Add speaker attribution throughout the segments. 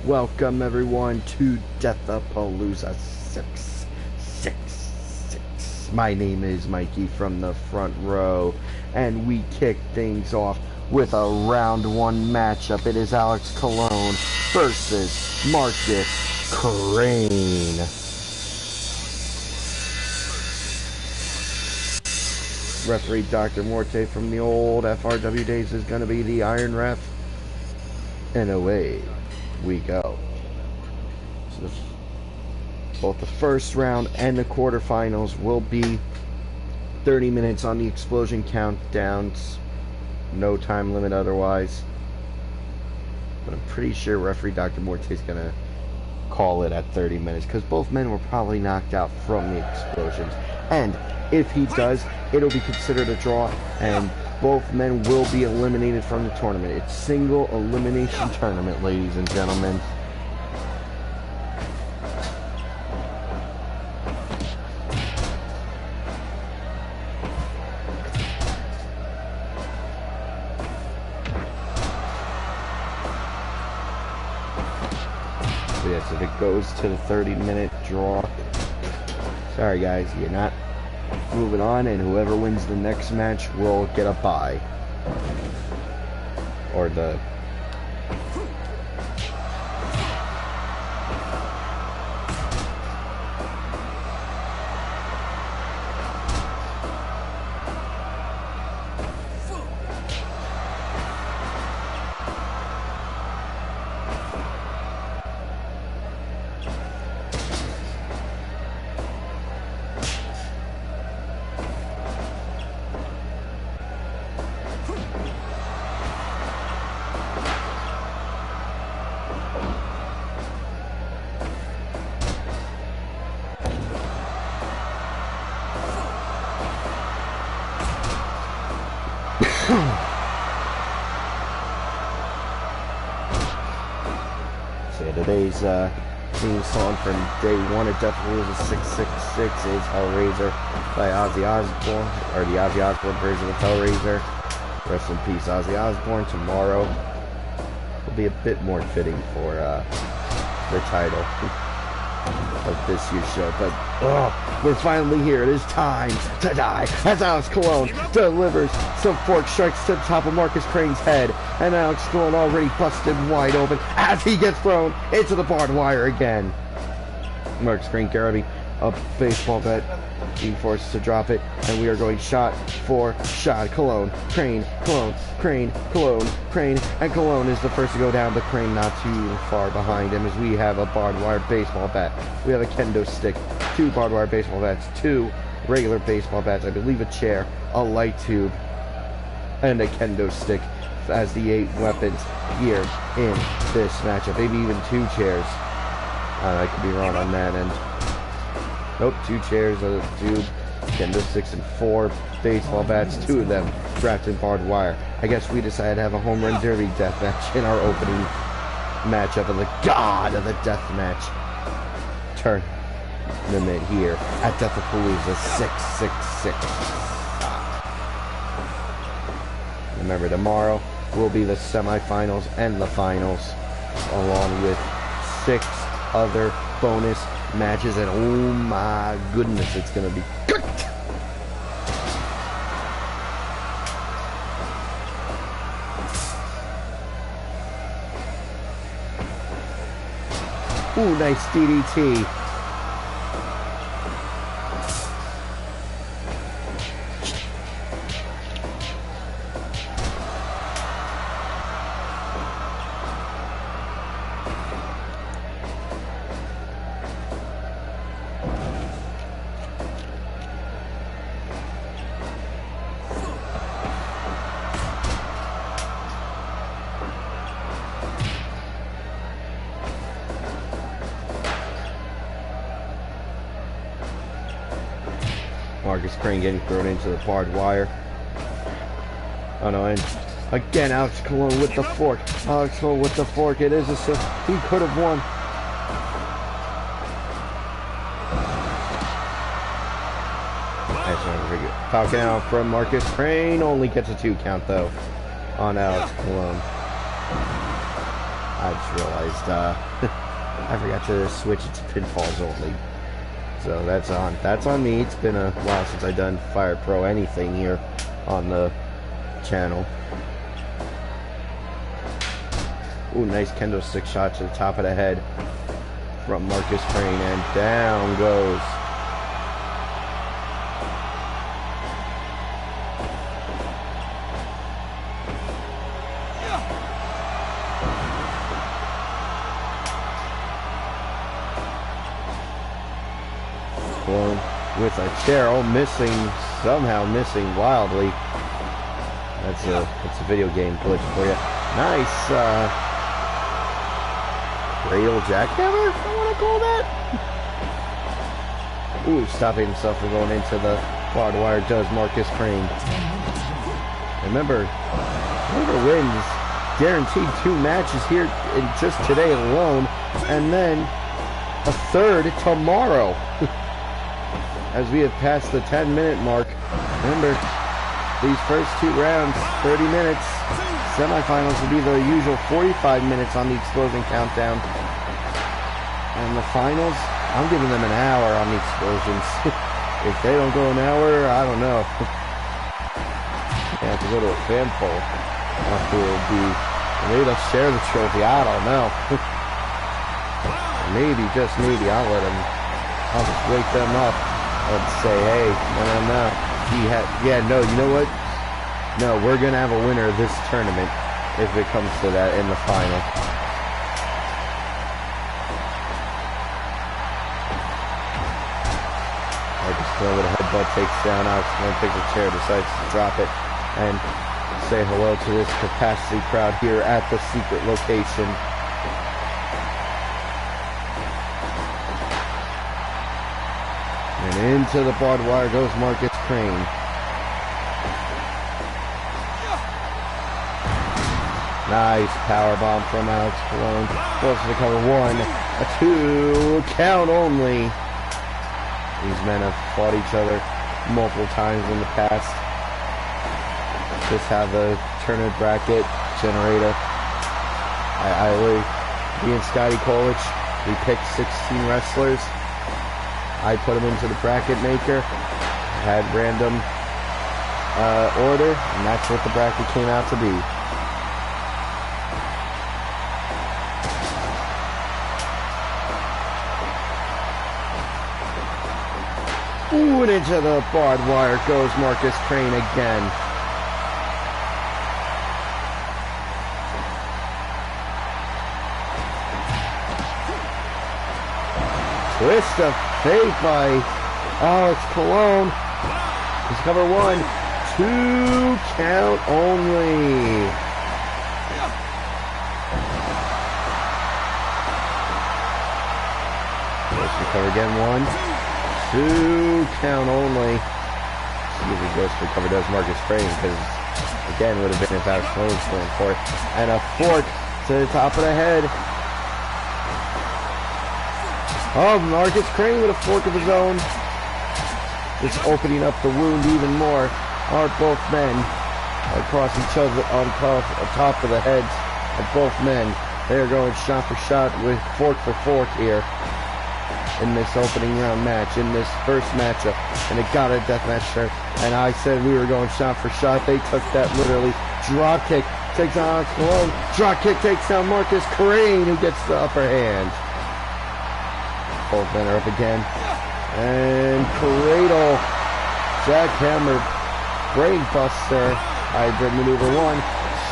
Speaker 1: Welcome everyone to Deathapalooza 666. My name is Mikey from the front row, and we kick things off with a round one matchup. It is Alex Cologne versus Marcus Crane. Referee Dr. Morte from the old FRW days is going to be the Iron Ref. And away we go. So both the first round and the quarterfinals will be 30 minutes on the explosion countdowns. No time limit otherwise. But I'm pretty sure referee Dr. Morte is going to call it at 30 minutes because both men were probably knocked out from the explosions. And if he does, it'll be considered a draw, and both men will be eliminated from the tournament. It's single elimination tournament, ladies and gentlemen. So yes, if it goes to the 30-minute draw, sorry guys, you're not moving on, and whoever wins the next match will get a bye. Or the... So today's theme song from day one of Deathapalooza 666 is Hellraiser by Ozzy Osbourne, or the Ozzy Osbourne version of Hellraiser. Rest in peace, Ozzy Osbourne. Tomorrow will be a bit more fitting for the title of this year's show, but we're finally here. It is time to die as Alex Cologne delivers some fork strikes to the top of Marcus Crane's head, and Alex Cologne already busted wide open as he gets thrown into the barbed wire again. Marcus Crane grabbing a baseball bat, being forced to drop it, and we are going shot for shot. Cologne, Crane, Cologne, Crane, Cologne, Crane, and Cologne is the first to go down, but Crane not too far behind him as we have a barbed wire baseball bat. We have a kendo stick, 2 barbed wire baseball bats, 2 regular baseball bats, I believe a chair, a light tube, and a kendo stick as the 8 weapons here in this matchup. Maybe even 2 chairs. I could be wrong on that end. Nope, 2 chairs, a tube, kendo sticks, and 4 baseball bats, 2 of them wrapped in barbed wire. I guess we decided to have a home run derby deathmatch in our opening matchup of the God of the Deathmatch tournament here at Deathapalooza 666. Remember, tomorrow will be the semifinals and the finals, along with 6 other bonus matches, and oh my goodness, it's gonna be good. Ooh, nice DDT. Marcus Crane getting thrown into the barbed wire. Oh no, and again Alex Cologne with the fork. Alex Cologne with the fork. It is a he could have won. Falcon out from Marcus Crane. Only gets a 2 count though on Alex Cologne. I just realized I forgot to switch it to pinfalls only. So that's on me. It's been a while since I've done Fire Pro anything here on the channel. Ooh, nice kendo stick shot to the top of the head from Marcus Crane, and down goes. With a chair, somehow missing wildly. That's a video game glitch for you. Nice cradle jackhammer, I want to call that. Ooh, stopping himself from going into the barbed wire does Marcus Crane. Remember, whoever wins guaranteed 2 matches here in just today alone, and then a third tomorrow. As we have passed the 10-minute mark. Remember, these first 2 rounds, 30 minutes. Semifinals will be the usual 45 minutes on the Explosion Countdown. And the finals, I'm giving them an hour on the Explosions. If they don't go an hour, I don't know. They have to go to a fan poll. Who will be, maybe they'll share the trophy, I don't know. Maybe, just maybe, I'll just wake them up. Let's say, hey, no. Yeah, no, you know what? No, we're going to have a winner of this tournament if it comes to that in the final. Marcus Crane with a headbutt takes down Alex Malone, takes a chair, decides to drop it, and say hello to this capacity crowd here at the secret location. And into the barbed wire goes Marcus Crane. Nice powerbomb from Alex Malone. Goes to the cover. 1, a 2, count only. These men have fought each other multiple times in the past. Just have the tournament bracket generator. Me and Scotty Colich, we picked 16 wrestlers. I put them into the bracket maker, had random order, and that's what the bracket came out to be. Ooh, and into the barbed wire goes Marcus Crane again. Twist of fate by Alex Malone. He's cover 1, 2, count only. Goes to cover again, 1, 2, count only. Usually goes for cover does Marcus Crane, because again would have been if Alex Malone was going for it. And a fork to the top of the head. Oh, Marcus Crane with a fork of his own. Just opening up the wound even more. Are both men across each other on top of the heads of both men. They are going shot for shot with fork for fork here in this opening round match, in this first matchup. And it got a deathmatch shirt. And I said we were going shot for shot. They took that literally. Drop kick takes on Alex Malone. Drop kick takes down Marcus Crane, who gets the upper hand. Both men are up again. And cradle. Jackhammer. Brainbuster. Hybrid maneuver 1.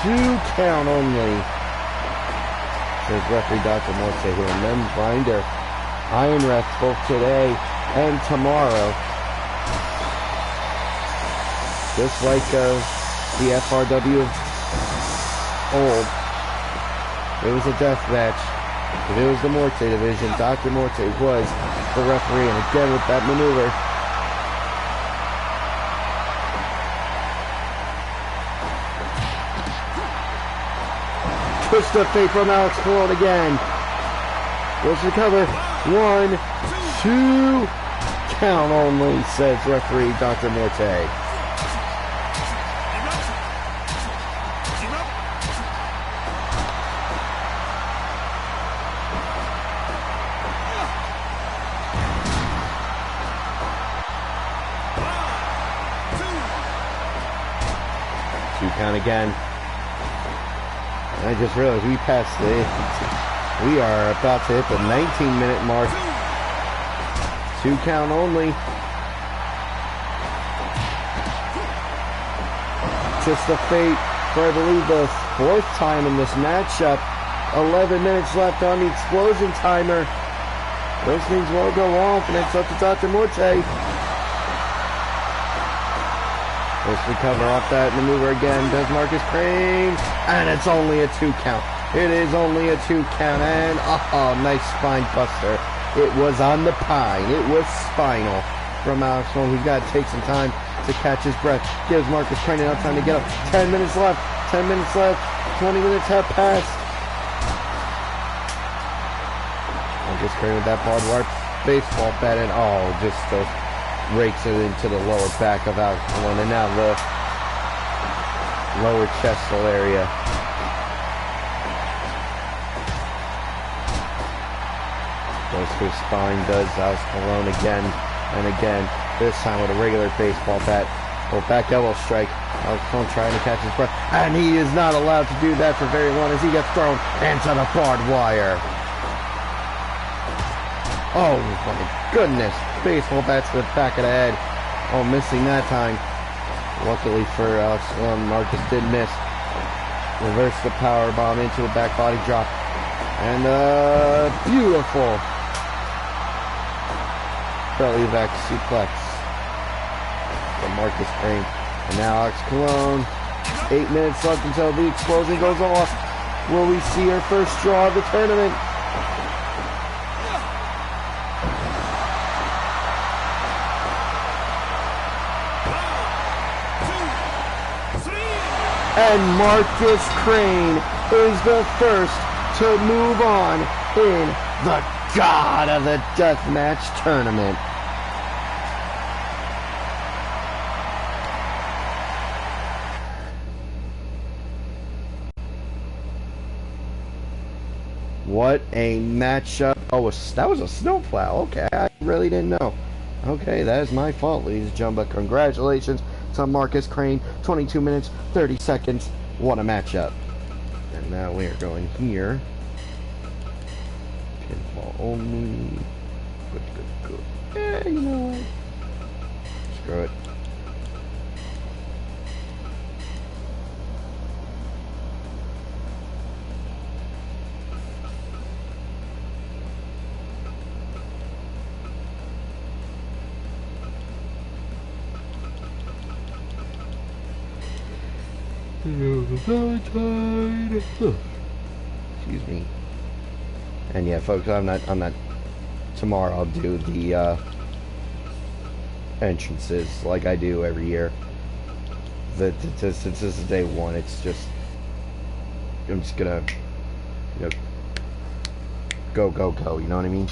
Speaker 1: 2 count only. Says referee Dr. Morse here. And then Grinder. Iron refs both today and tomorrow. Just like the FRW of old. It was a death match. If it was the Morte division, Dr. Morte was the referee, and again with that maneuver. Twist of fate from Alex Malone again. Goes to cover. 1, 2, count only, says referee Dr. Morte. count again. I just realized we passed it. We are about to hit the 19-minute mark. 2 count only. Just a fate for, I believe, the 4th time in this matchup. 11 minutes left on the explosion timer. Those things will go off, and it's up to Dr. Morte. Let's recover off that maneuver again. Does Marcus Crane. And it's only a 2 count. It is only a 2 count. And, oh, nice spine buster. It was on the pine. It was spinal from Alex Cologne. He's got to take some time to catch his breath. Gives Marcus Crane enough time to get up. 10 minutes left. 10 minutes left. 20 minutes have passed. Marcus Crane with that barbed wire baseball bat. And, oh, just rakes it into the lower back of Alex Cologne, and now the lower chestal area. Goes to his spine, does Alex Cologne again and again, this time with a regular baseball bat. Oh, back elbow strike. Alex Cologne trying to catch his breath, and he is not allowed to do that for very long as he gets thrown into the barbed wire. Oh my goodness. Baseball bat to the back of the head. Oh, missing that time. Luckily for Alex Cologne, Marcus did miss. Reverse the power bomb into a back body drop. And beautiful belly back suplex from Marcus Crane. And now Alex Cologne. 8 minutes left until the explosion goes off. Will we see our first draw of the tournament? And Marcus Crane is the first to move on in the God of the Deathmatch tournament. What a matchup. Oh, that was a snowplow. Okay, I really didn't know. Okay, that is my fault, ladies and gentlemen. But congratulations to Marcus Crane. 22 minutes, 30 seconds. What a matchup. And now we are going here. Pinfall only. Good. Yeah, you know what? Screw it. Excuse me. And yeah, folks, I'm not tomorrow I'll do the entrances like I do every year. Since this is day one, it's just I'm just gonna, you know, go, you know what I mean?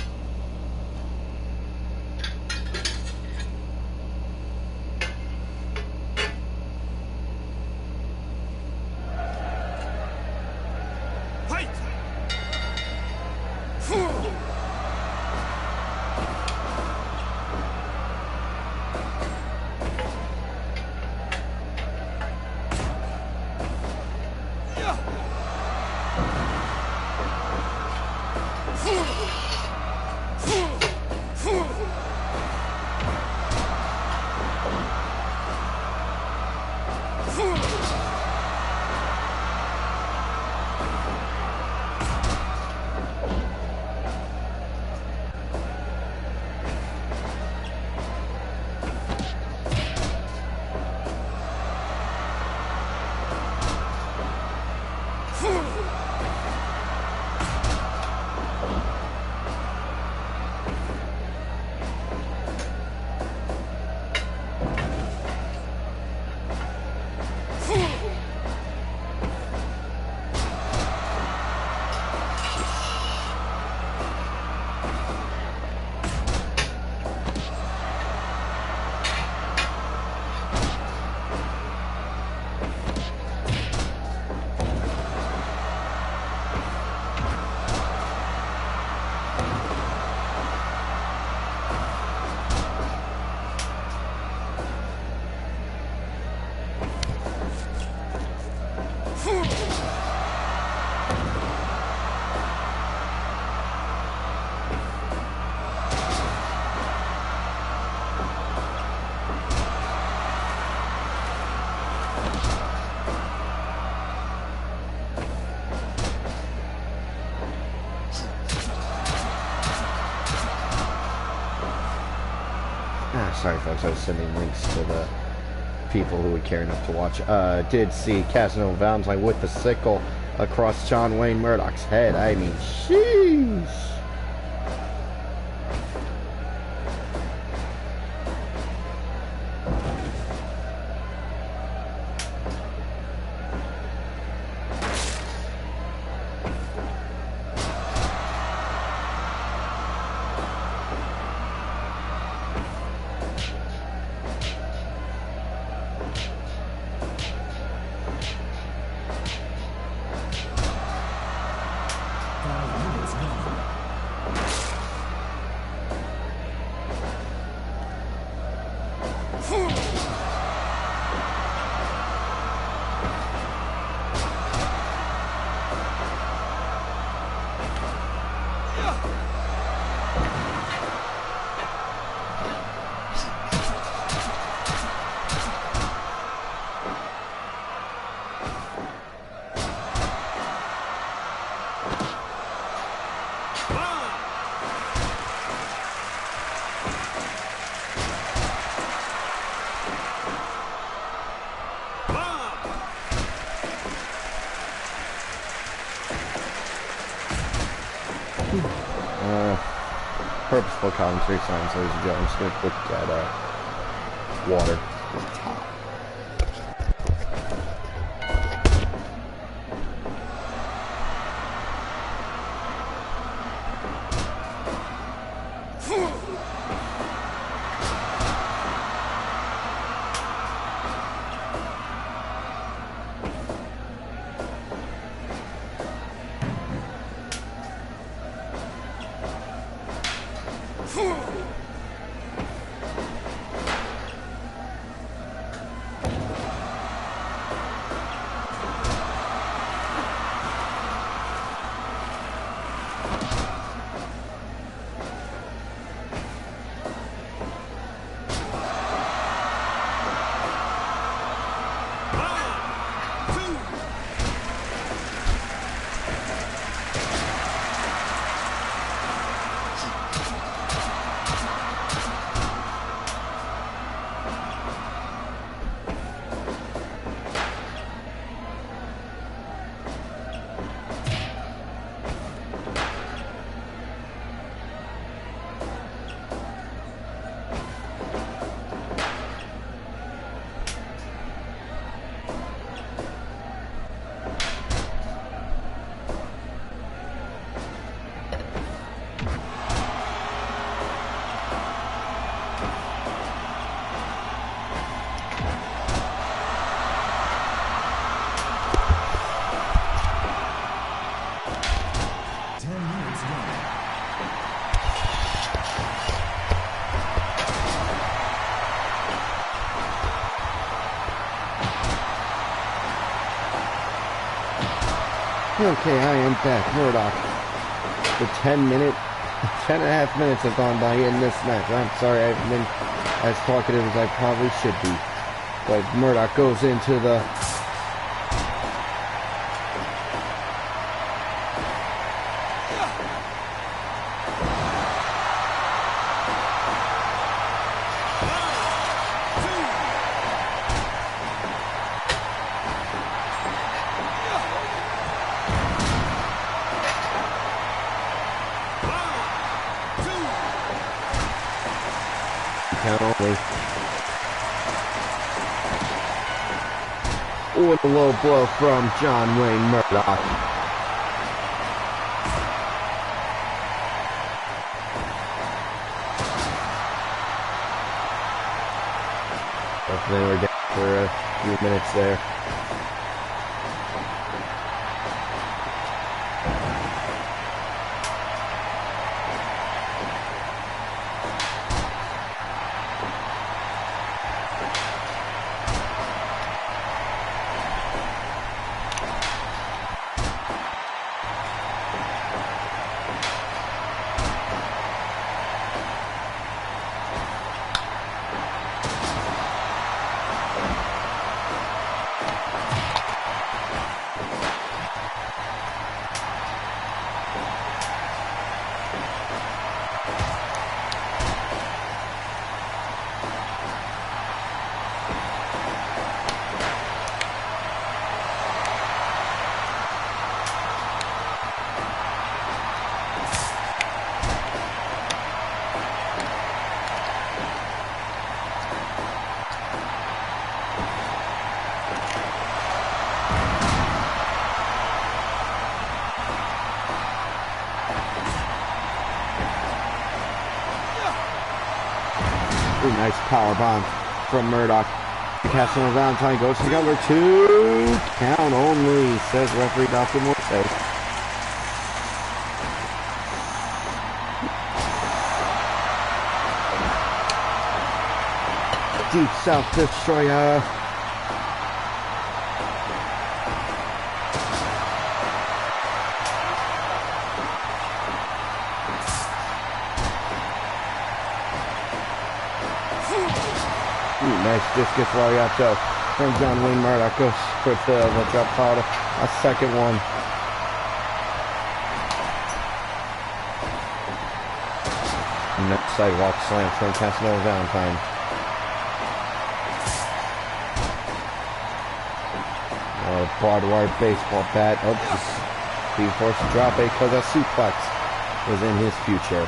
Speaker 1: sorry folks, I was sending links to the people who would care enough to watch. Did see Casanova Valentine with the sickle across John Wayne Murdoch's head. I mean, sheesh. Purposeful commentary signs, ladies and gentlemen. I'm just going to look at water. Okay, I am back. Murdoch. The 10 and a half minutes have gone by in this match. I'm sorry I haven't been as talkative as I probably should be. But Murdoch goes into the... With a low blow from John Wayne Murdoch. Definitely we're down for a few minutes there. Ooh, nice power bomb from Murdoch. Casanova Valentine goes to cover 2. Count only, says referee Dr. Morse. Deep South Destroyer. Ooh, nice discus Lariato from John Wayne Murdoch. Goes for the drop powder. A second one. Next sidewalk slam from Casanova Valentine. Barbed wire baseball bat. Oh, just being forced to drop it because a suplex was in his future.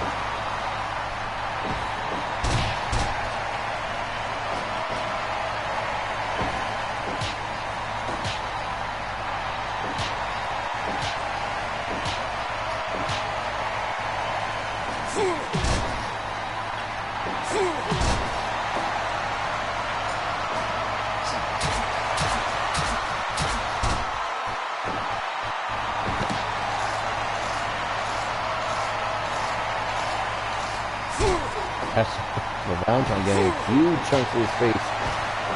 Speaker 1: Valentine getting a huge chunk of his face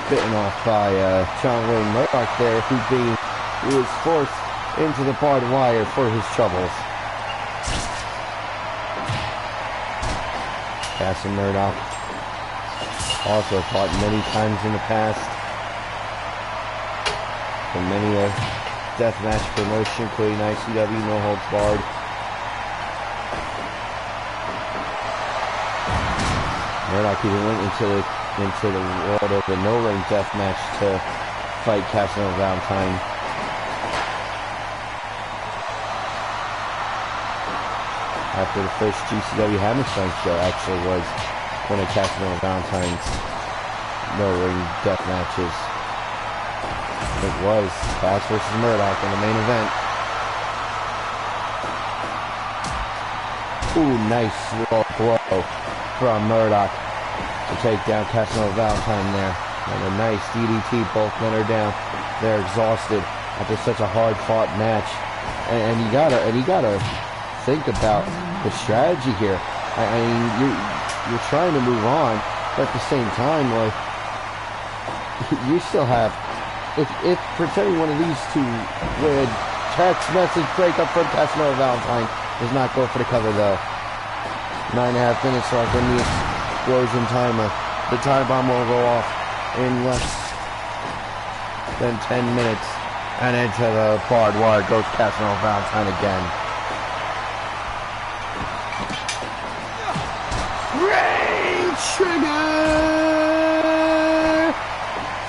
Speaker 1: bitten off by John Wayne Murdoch there, who was forced into the barbed wire for his troubles. Cassie Murdoch also fought many times in the past for many a deathmatch promotion, including ICW, No Holds Barred. Murdoch even went into the world of the no-ring death match to fight Casanova Valentine. After the first GCW Hammerstein show actually was one of Casanova Valentine's no-ring death matches. It was Cass versus Murdoch in the main event. Ooh, nice low blow from Murdoch to take down Casanova Valentine there. And a nice DDT, both men are down. They're exhausted after such a hard-fought match. And you gotta think about the strategy here. I mean, you're trying to move on, but at the same time, like, you still have, if pretending one of these two would text message breakup from Casanova Valentine does not go for the cover though. 9.5 minutes left in the explosion timer. The time bomb will go off in less than 10 minutes. And into the barbed wire goes Casanova Valentine again. Rain trigger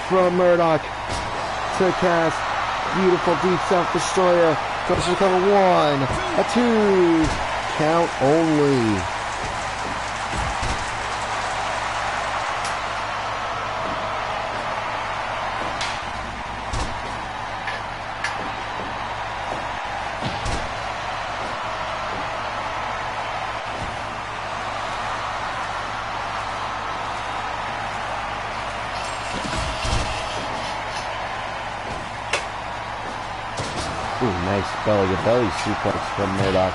Speaker 1: from Murdoch to Cass. Beautiful deep South Destroyer. Goes to cover 1, a 2. Count only. Ooh, nice belly-to-belly suplex from Murdoch.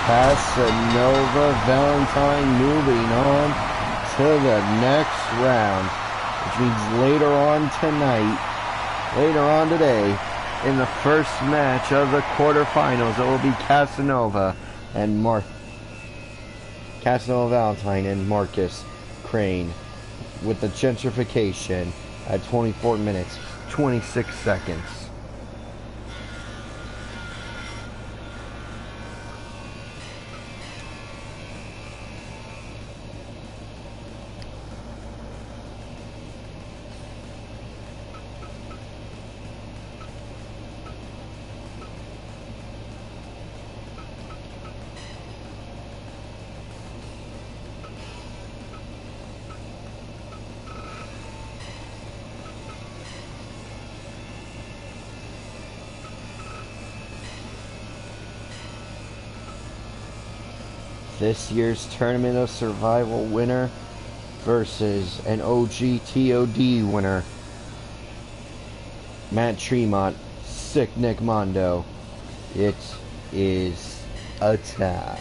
Speaker 1: Casanova Valentine moving on to the next round, which means later on tonight, later on today, in the first match of the quarterfinals, it will be Casanova Valentine and Marcus Crane with the gentrification at 24 minutes, 26 seconds. This year's Tournament of Survival winner versus an OG TOD winner, Matt Tremont, Sick Nick Mondo. It is a tie.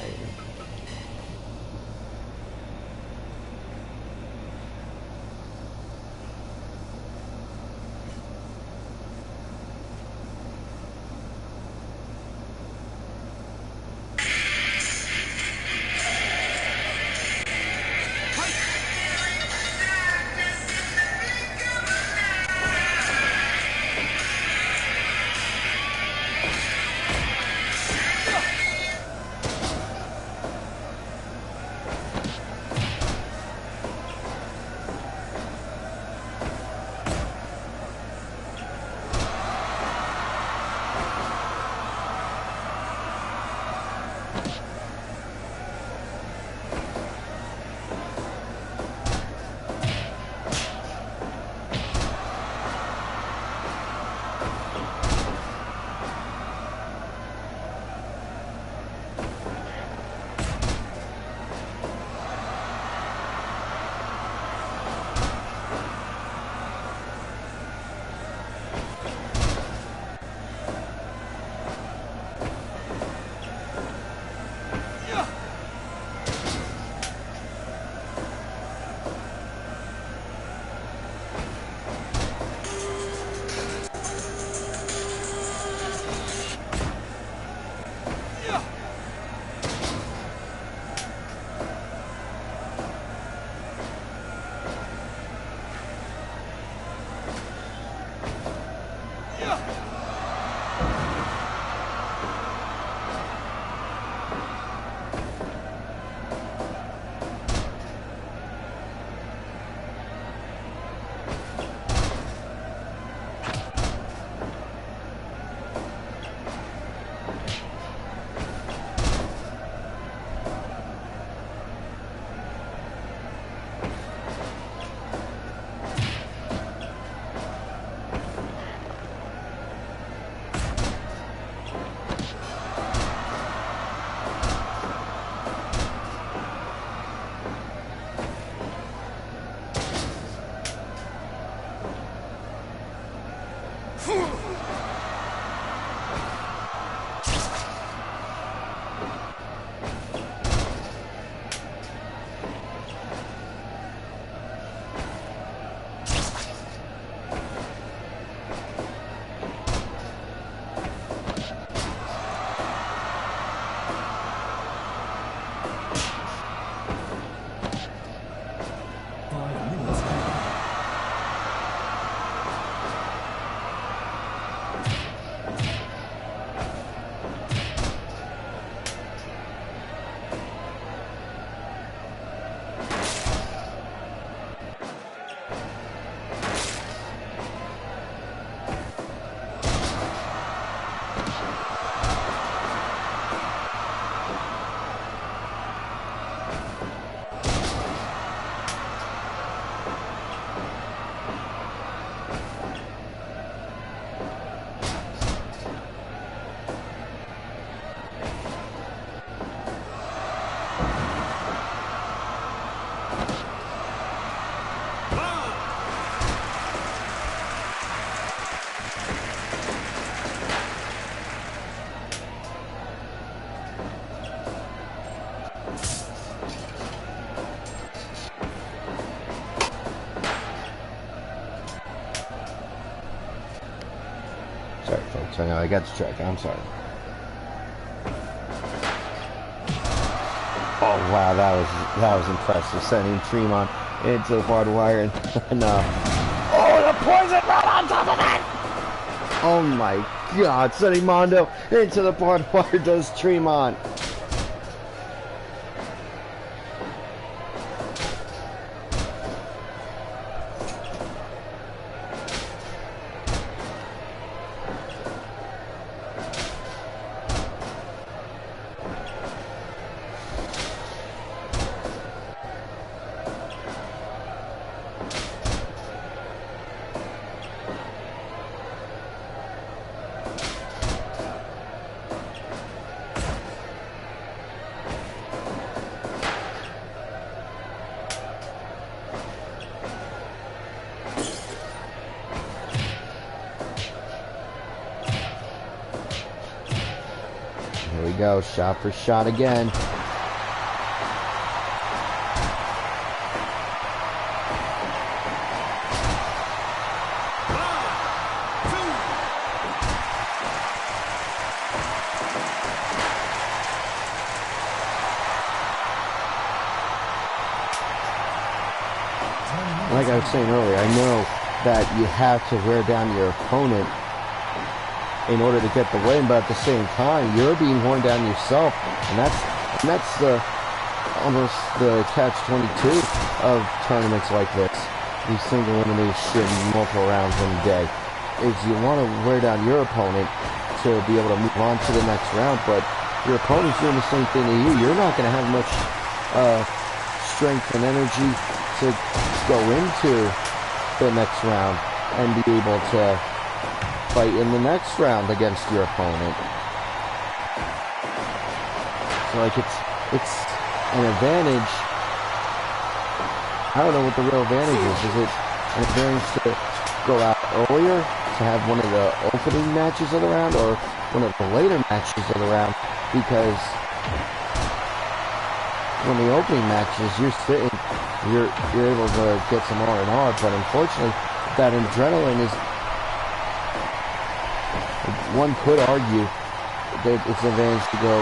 Speaker 1: I got distracted. I'm sorry. Oh wow, that was impressive. Sending Tremont into the barbed wire and oh, the poison right on top of that! Oh my God, sending Mondo into the barbed wire does Tremont. Here we go, shot for shot again. Like I was saying earlier, I know that you have to wear down your opponent in order to get the win, but at the same time, you're being worn down yourself, and that's almost the catch-22 of tournaments like this. These single elimination multiple rounds in a day, is you want to wear down your opponent to be able to move on to the next round, but your opponent's doing the same thing to you. You're not going to have much strength and energy to go into the next round and be able to fight in the next round against your opponent. So like it's an advantage. I don't know what the real advantage is. Is it an advantage to go out earlier to have one of the opening matches of the round, or one of the later matches of the round? Because when the opening matches, you're sitting, you're able to get some R&R, but unfortunately, that adrenaline is. One could argue that it's an advantage to go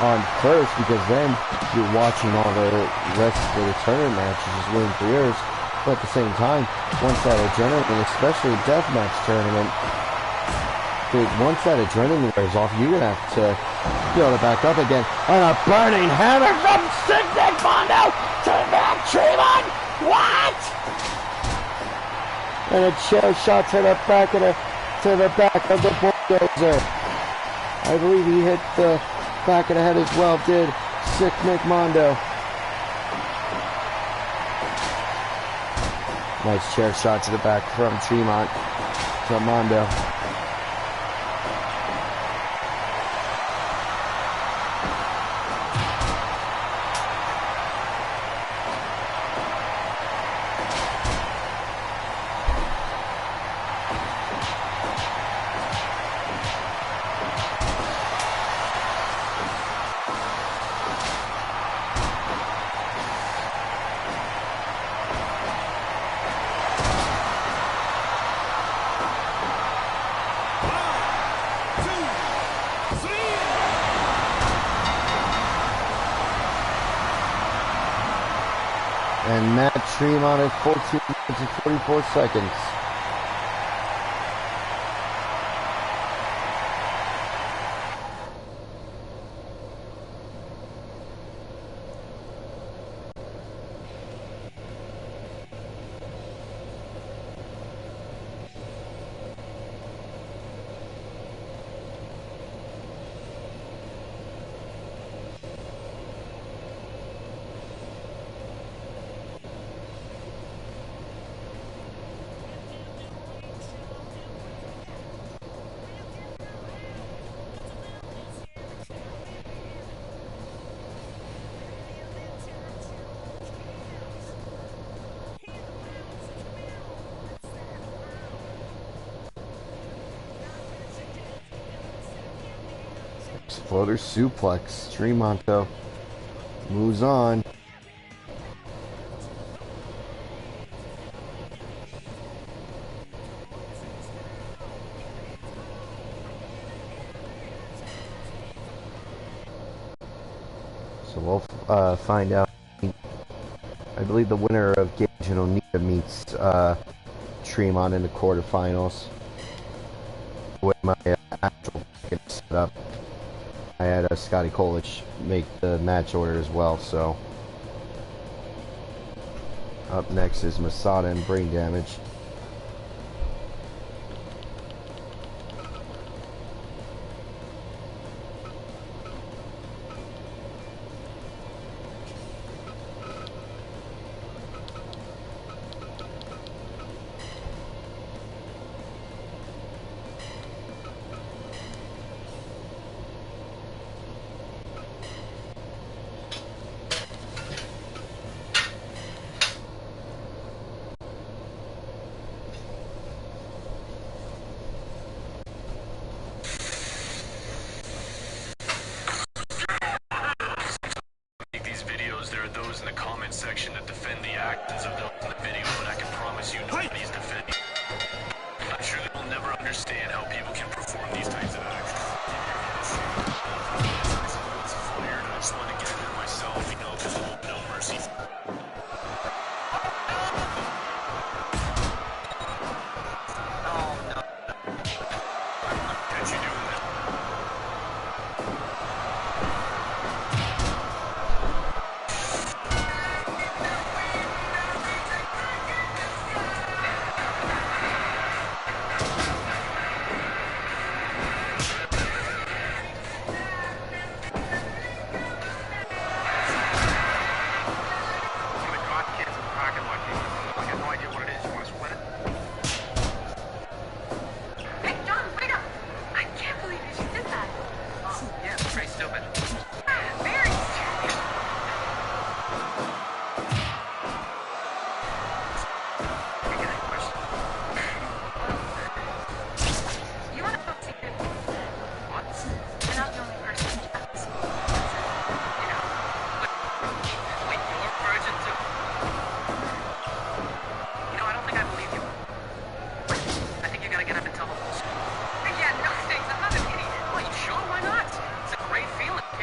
Speaker 1: on first, because then you're watching all the rest of the tournament matches as winning careers. But at the same time, once that adrenaline, especially a deathmatch tournament, once that adrenaline wears off, you're going to have to be able to back up again. On a burning hammer from Nick Mondo to Matt Tremont! What? And a chair shot to the back of the bulldozer. I believe he hit the back of the head as well, did Sick Nick Mondo. Nice chair shot to the back from Tremont to Mondo. And Matt Tremont at 14 minutes and 44 seconds. Floater suplex. Tremont though moves on. So we'll find out. I believe the winner of Gage and Onita meets Tremont in the quarterfinals. The way my actual ticket is set up, I had Scotty Kolich make the match order as well. So up next is Masada and Brain Damage.
Speaker 2: Section that defend the actions of those in the video, but I can promise you nobody's defending. I'm sure they will never understand how people can perform these types of actions. It's fired. I just want to get it in myself, you know, because there will be no mercy. Oh, no. Catch you doing that. Feeling.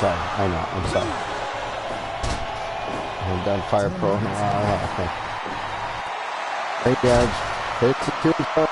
Speaker 1: sorry. I know. I'm sorry. I'm done fire pro. Okay. Great damage. Hits the tombstone.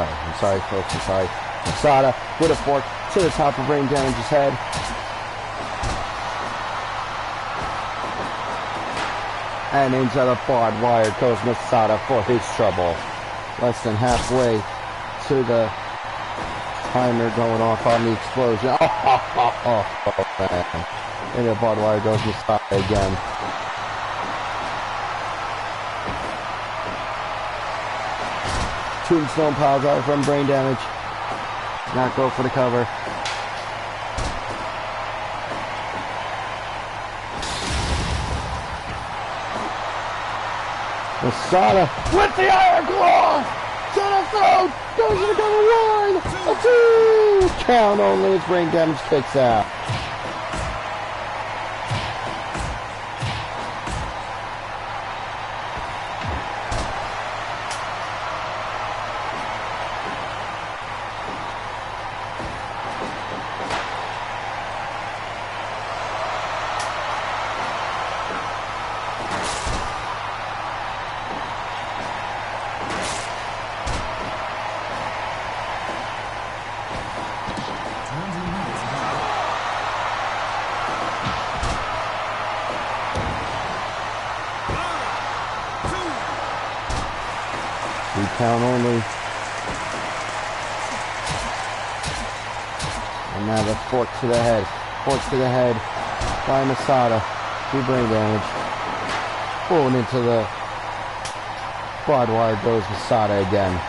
Speaker 1: I'm sorry, folks. I'm sorry. Masada with a fork to the top of Brain Damage's head. And into the barbed wire goes Masada for his trouble. Less than halfway to the timer going off on the explosion. Oh, man. Into the barbed wire goes Masada again. Tombstone piles out from Brain Damage. Not go for the cover. Masada with the iron claw to the throat. Goes to the cover. 1, 2. Count only as Brain Damage kicks out. count only. And now the fork to the head. Fork to the head by Masada. 2 brain damage. Pulling into the barbed wire goes Masada again.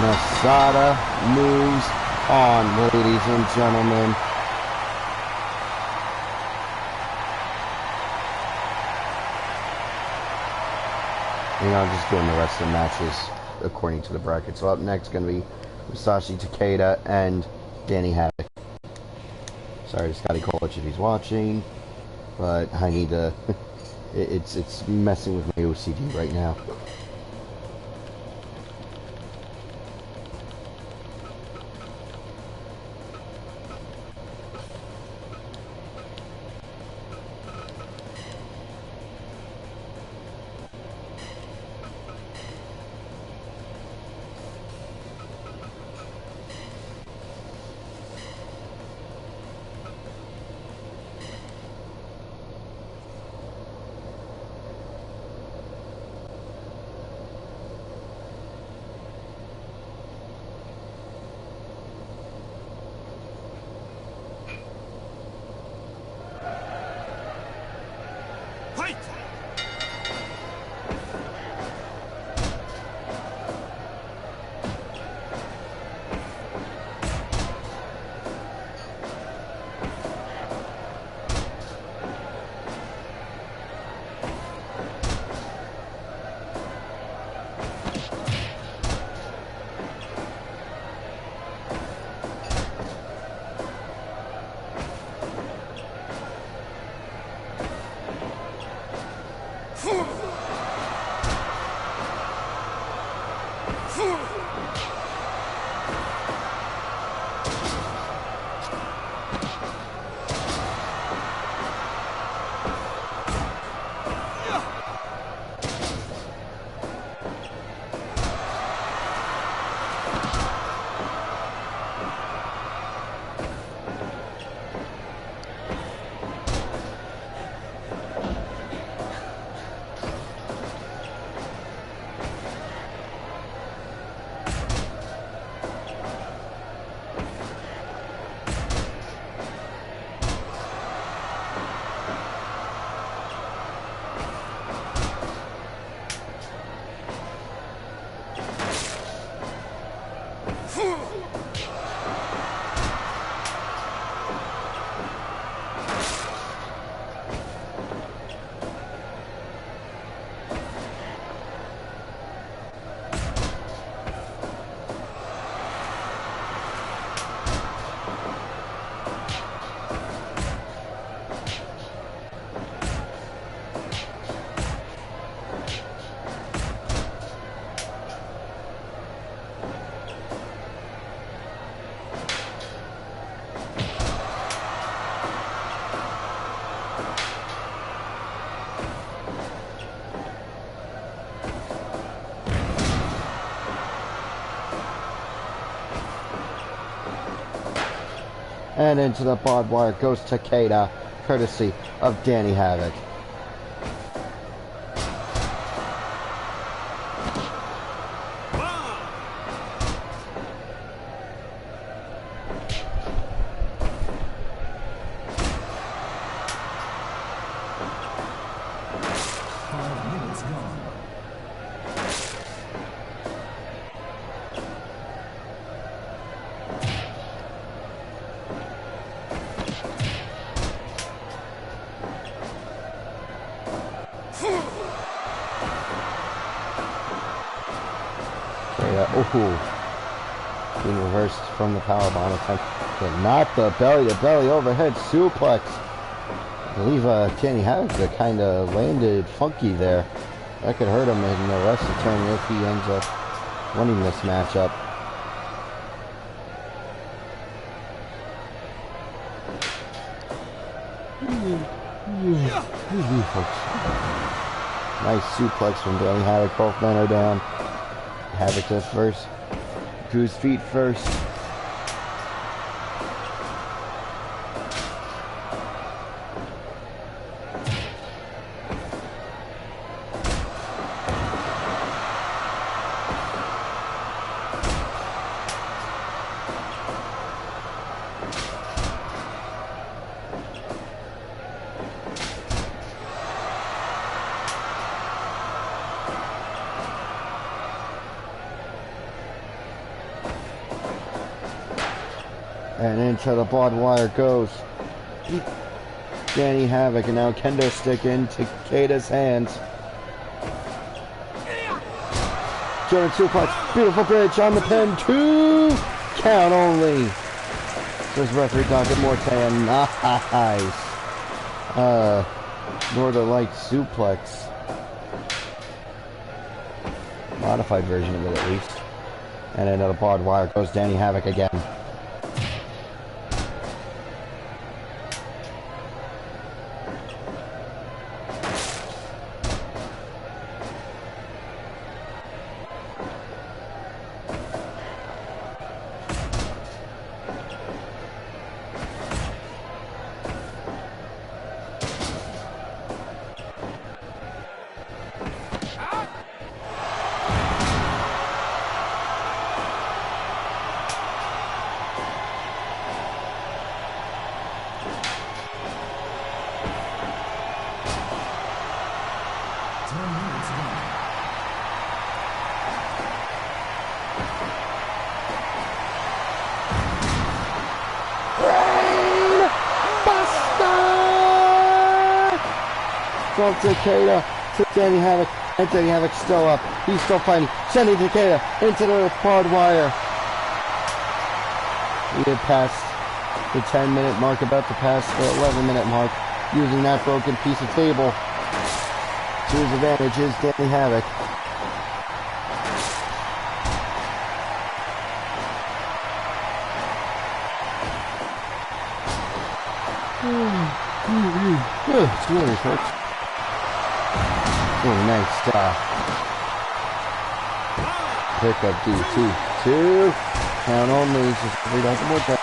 Speaker 1: Masada moves on, ladies and gentlemen. And I'm just doing the rest of the matches according to the bracket. So up next going to be Musashi Takeda and Danny Havoc. Sorry to Scotty Colich if he's watching, but I need to... it's messing with my OCD right now. And into the barbed wire goes Takeda, courtesy of Danny Havoc. being reversed from the powerbomb attempt. But not the belly-to-belly overhead suplex. I believe Danny Havoc kind of landed funky there. That could hurt him in the rest of the tournament if he ends up winning this matchup. Nice suplex from Danny Havoc. Both men are down. Havoc does first. To his feet first. And into the barbed wire goes Danny Havoc, and now kendo stick into Takeda's hands. German suplex, beautiful bridge on the pin, 2 count only. Says referee Dr. Mortan, nice. Northern Light suplex. Modified version of it at least. And another barbed wire goes Danny Havoc again. From Takeda to Danny Havoc, and Danny Havoc still up. He's still fighting. Sending Takeda into the barbed wire. He had passed the 10-minute mark, about to pass the 11-minute mark, using that broken piece of table to his advantage is Danny Havoc. It's really folks. Oh, nice pick up DT. 2 count only. Just read out the more time.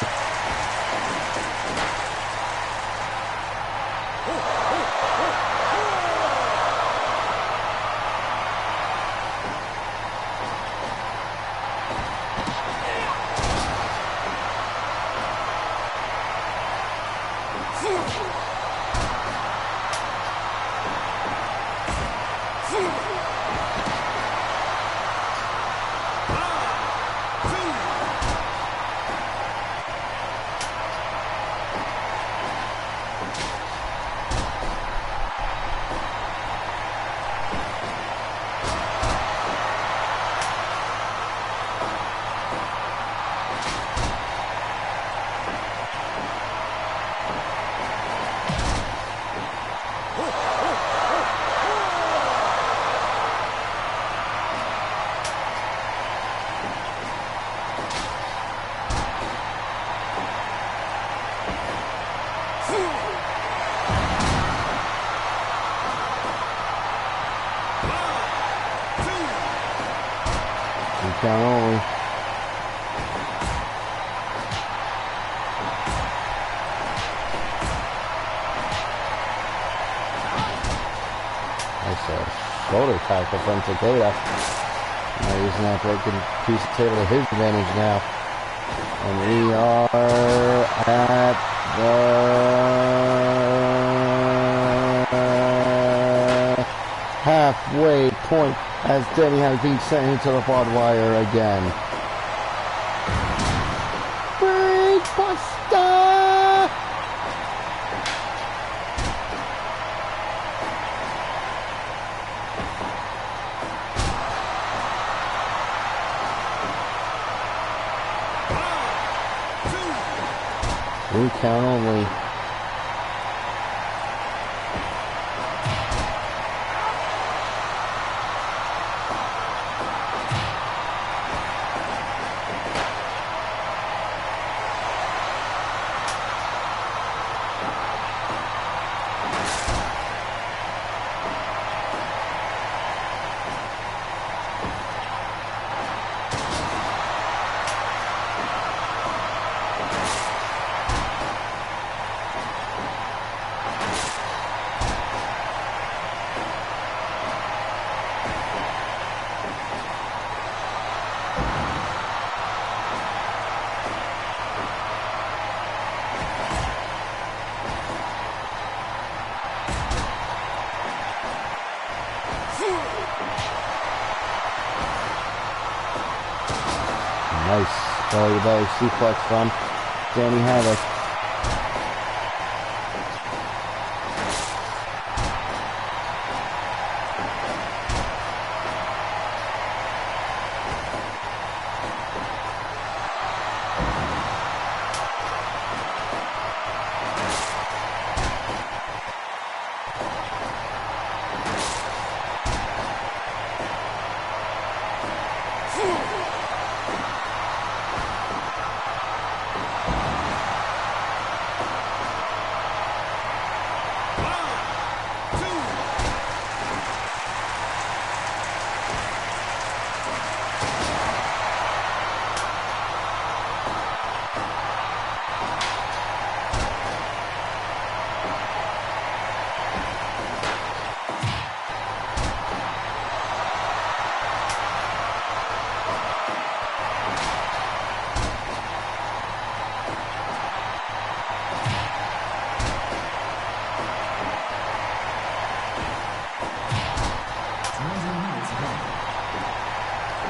Speaker 1: Count only. Nice shoulder tackle from Takeda. Now using that broken piece of table to his advantage now. And we are at the halfway point as Danny has been sent into the barbed wire again. Brainbuster! 2 count only. Nice belly to belly suplex from Danny Havoc.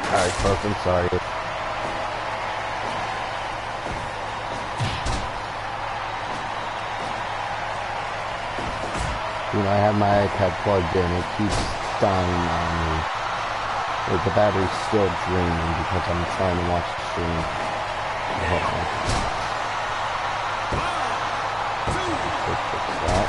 Speaker 1: Alright folks, I'm sorry. You know, I have my iPad plugged in, it keeps dying on me. Like, the battery's still draining because I'm trying to watch the stream. Fix that.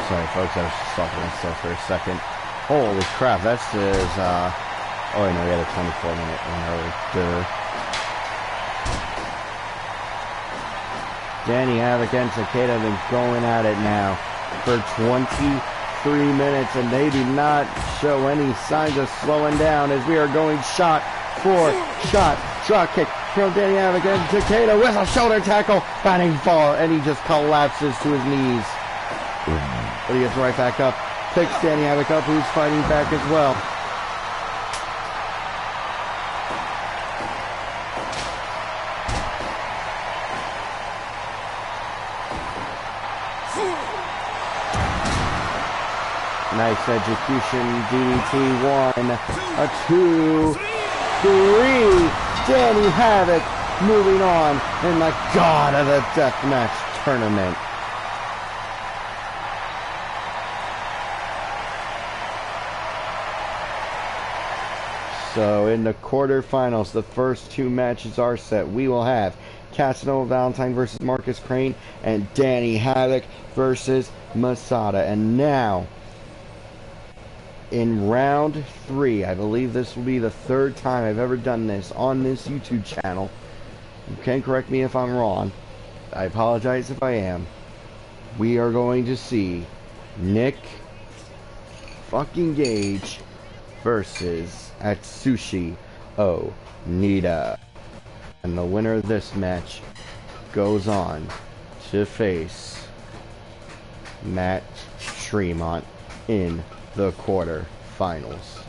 Speaker 1: Sorry folks, I was just talking to myself for a second. Holy crap, that says, oh wait, no, we had a 24-minute one earlier. Danny Havoc and Takeda have been going at it now for 23 minutes, and they do not show any signs of slowing down as we are going shot for shot. Drop kick from Danny Havoc and Takeda with a shoulder tackle, batting far, and he just collapses to his knees. But he gets right back up, picks Danny Havoc up, who's fighting back as well. Nice execution, DDT, 1, a 2, 3, Danny Havoc moving on in the God of the Deathmatch tournament. So in the quarterfinals, the first 2 matches are set. We will have Casanova Valentine versus Marcus Crane and Danny Havoc versus Masada. And now, in round 3, I believe this will be the 3rd time I've ever done this on this YouTube channel. You can correct me if I'm wrong. I apologize if I am. We are going to see Nick fucking Gage versus Atsushi Onita. And the winner of this match goes on to face Matt Tremont in the quarterfinals.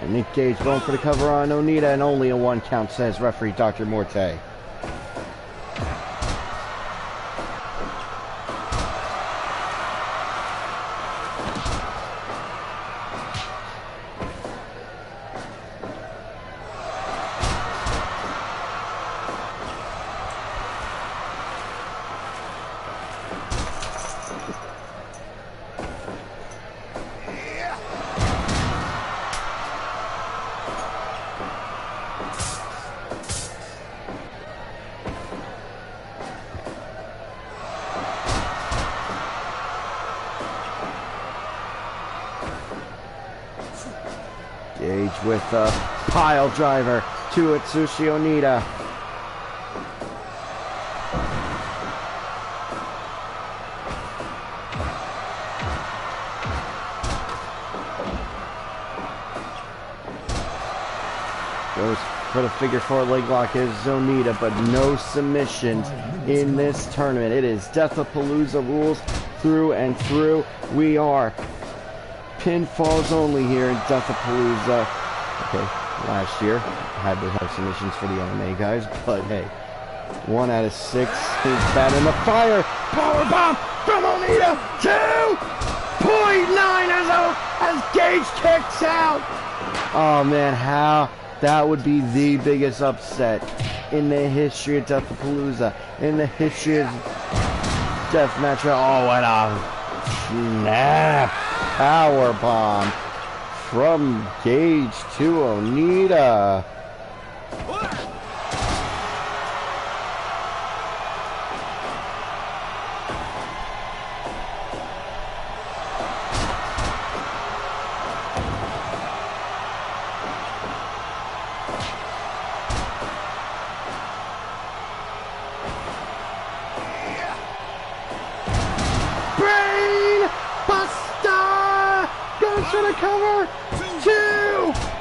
Speaker 1: Nick Gage going for the cover on Onita, and only a 1 count, says referee Dr. Morte. Gage with a pile driver to Atsushi Onita. Goes for the figure 4 leg lock is Onita, but no submissions in this tournament. It is Deathapalooza rules through and through. We are pinfalls only here in Deathapalooza. Okay, last year had to have submissions for the MMA guys, but hey, 1 out of 6 is bad in the fire. Power bomb from Onita. 2.9 as Gage kicks out. Oh man, how that would be the biggest upset in the history of Deathapalooza, in the history of Deathmatch. Oh, what a snap! Power bomb from Gage to Onita. To the cover, 2,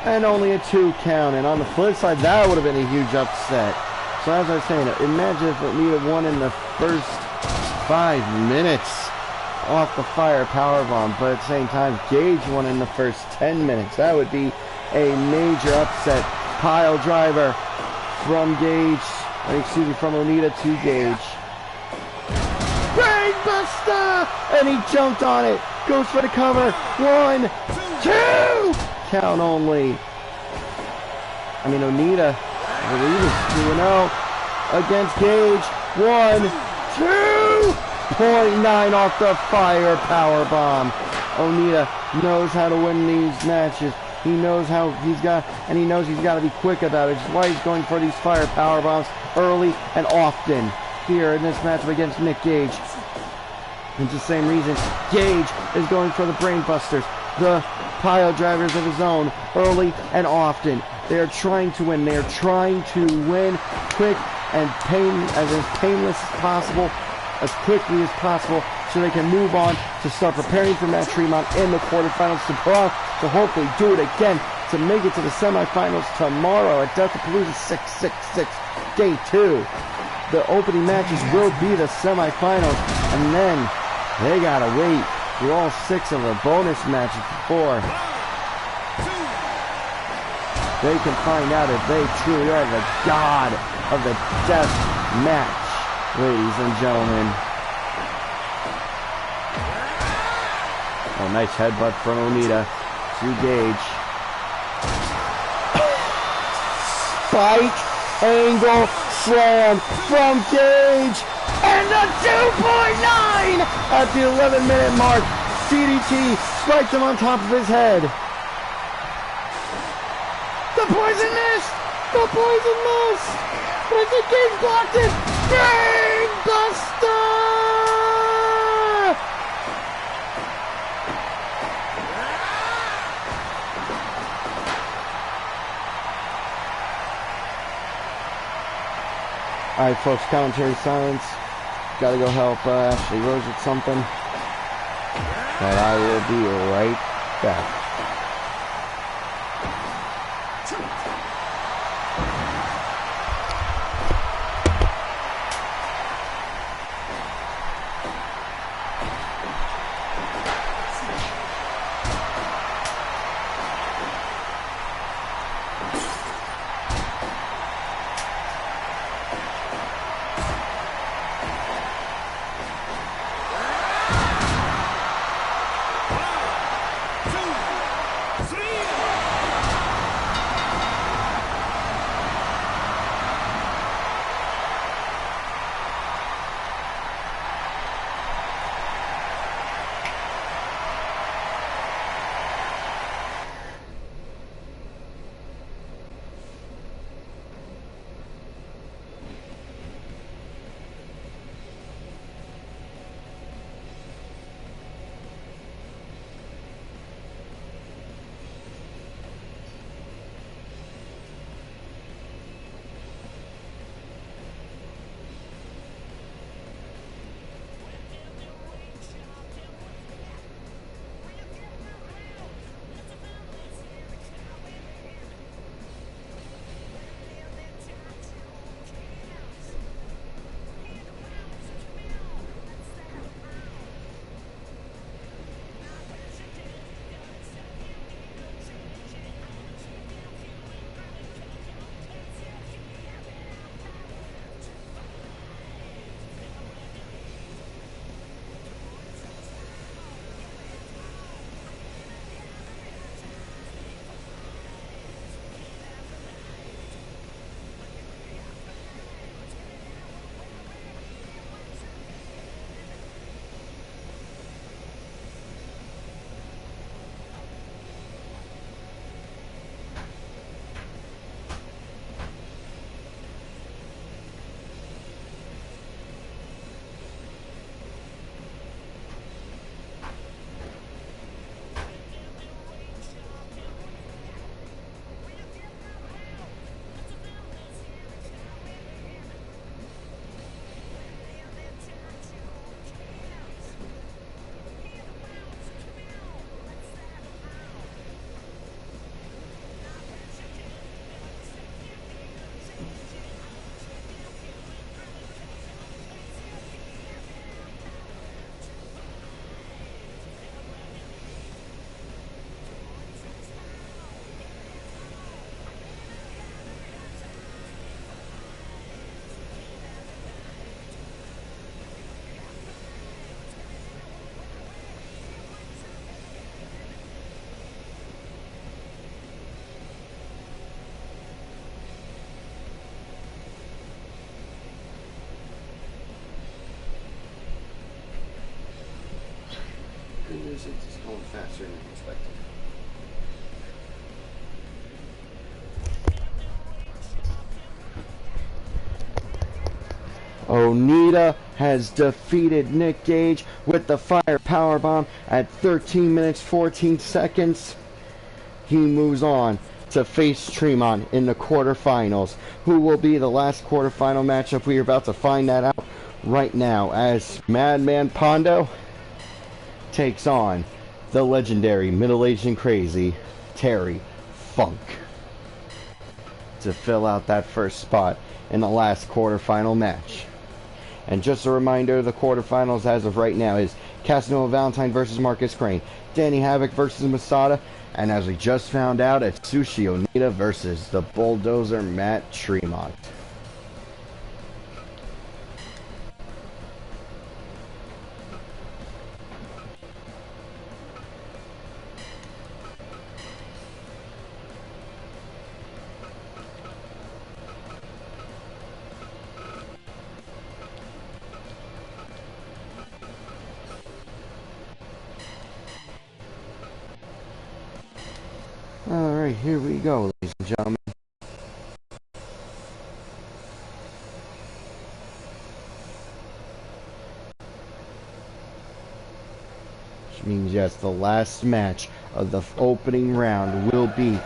Speaker 1: and only a 2 count. And on the flip side, that would have been a huge upset. So as I was saying, imagine if Onita won in the first 5 minutes off the fire powerbomb, but at the same time, Gage won in the first 10 minutes. That would be a major upset. Pile driver from Gage, excuse me, from Onita to Gage. Brainbuster! And he jumped on it. Goes for the cover. 1, 2! Count only. I mean, Onita, I believe, is 2-0 against Gage. 1, 2! 0.9 off the fire power bomb. Onita knows how to win these matches. He knows how he's got, and he knows he's got to be quick about it. Which is why he's going for these fire power bombs early and often here in this matchup against Nick Gage. And for the same reason, Gage is going for the brain busters, the pile drivers of his own, early and often. They are trying to win. They are trying to win quick and as painless as possible, as quickly as possible, so they can move on to start preparing for Matt Tremont in the quarterfinals to hopefully do it again to make it to the semifinals tomorrow at Deathapalooza 666 Day 2. The opening matches will be the semifinals, and then they gotta wait through all 6 of the bonus matches before they can find out if they truly are the god of the death match, ladies and gentlemen. Oh, nice headbutt from Onita to Gage. Spike angle slam from Gage. And the 2.9 at the 11-minute mark. DDT spiked him on top of his head. The poison missed! The poison missed! But I think Gage blocked it! Brain Buster! Alright folks, commentary silence. Gotta go help Ashley Rose with something. And I will be right back. certain perspective. Onita has defeated Nick Gage with the fire powerbomb at 13 minutes 14 seconds. He moves on to face Tremont in the quarterfinals. Who will be the last quarterfinal matchup? We are about to find that out right now as Madman Pondo takes on the legendary, middle-aged and crazy Terry Funk to fill out that first spot in the last quarterfinal match. And just a reminder, the quarterfinals as of right now is Casanova Valentine versus Marcus Crane, Danny Havoc versus Masada, and as we just found out, it's Sushi Onita versus the Bulldozer Matt Tremont. Alright, here we go, ladies and gentlemen. Which means, yes, the last match of the opening round will be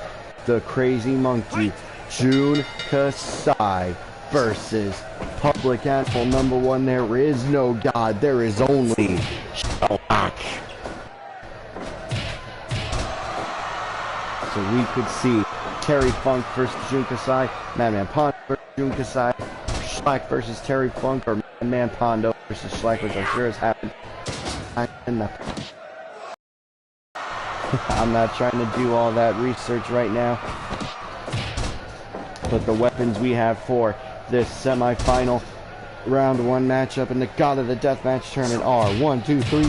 Speaker 1: the Crazy Monkey, Jun Kasai versus Public Animal number 1. There is no God, there is only Shalak. So we could see Terry Funk versus Jun Kasai, Madman Pondo versus Jun Kasai, Shlak versus Terry Funk, or Madman Pondo versus Shlak, which I'm sure has happened. I'm not trying to do all that research right now, but the weapons we have for this semi-final round 1 matchup in the God of the Deathmatch tournament are 1, 2, 3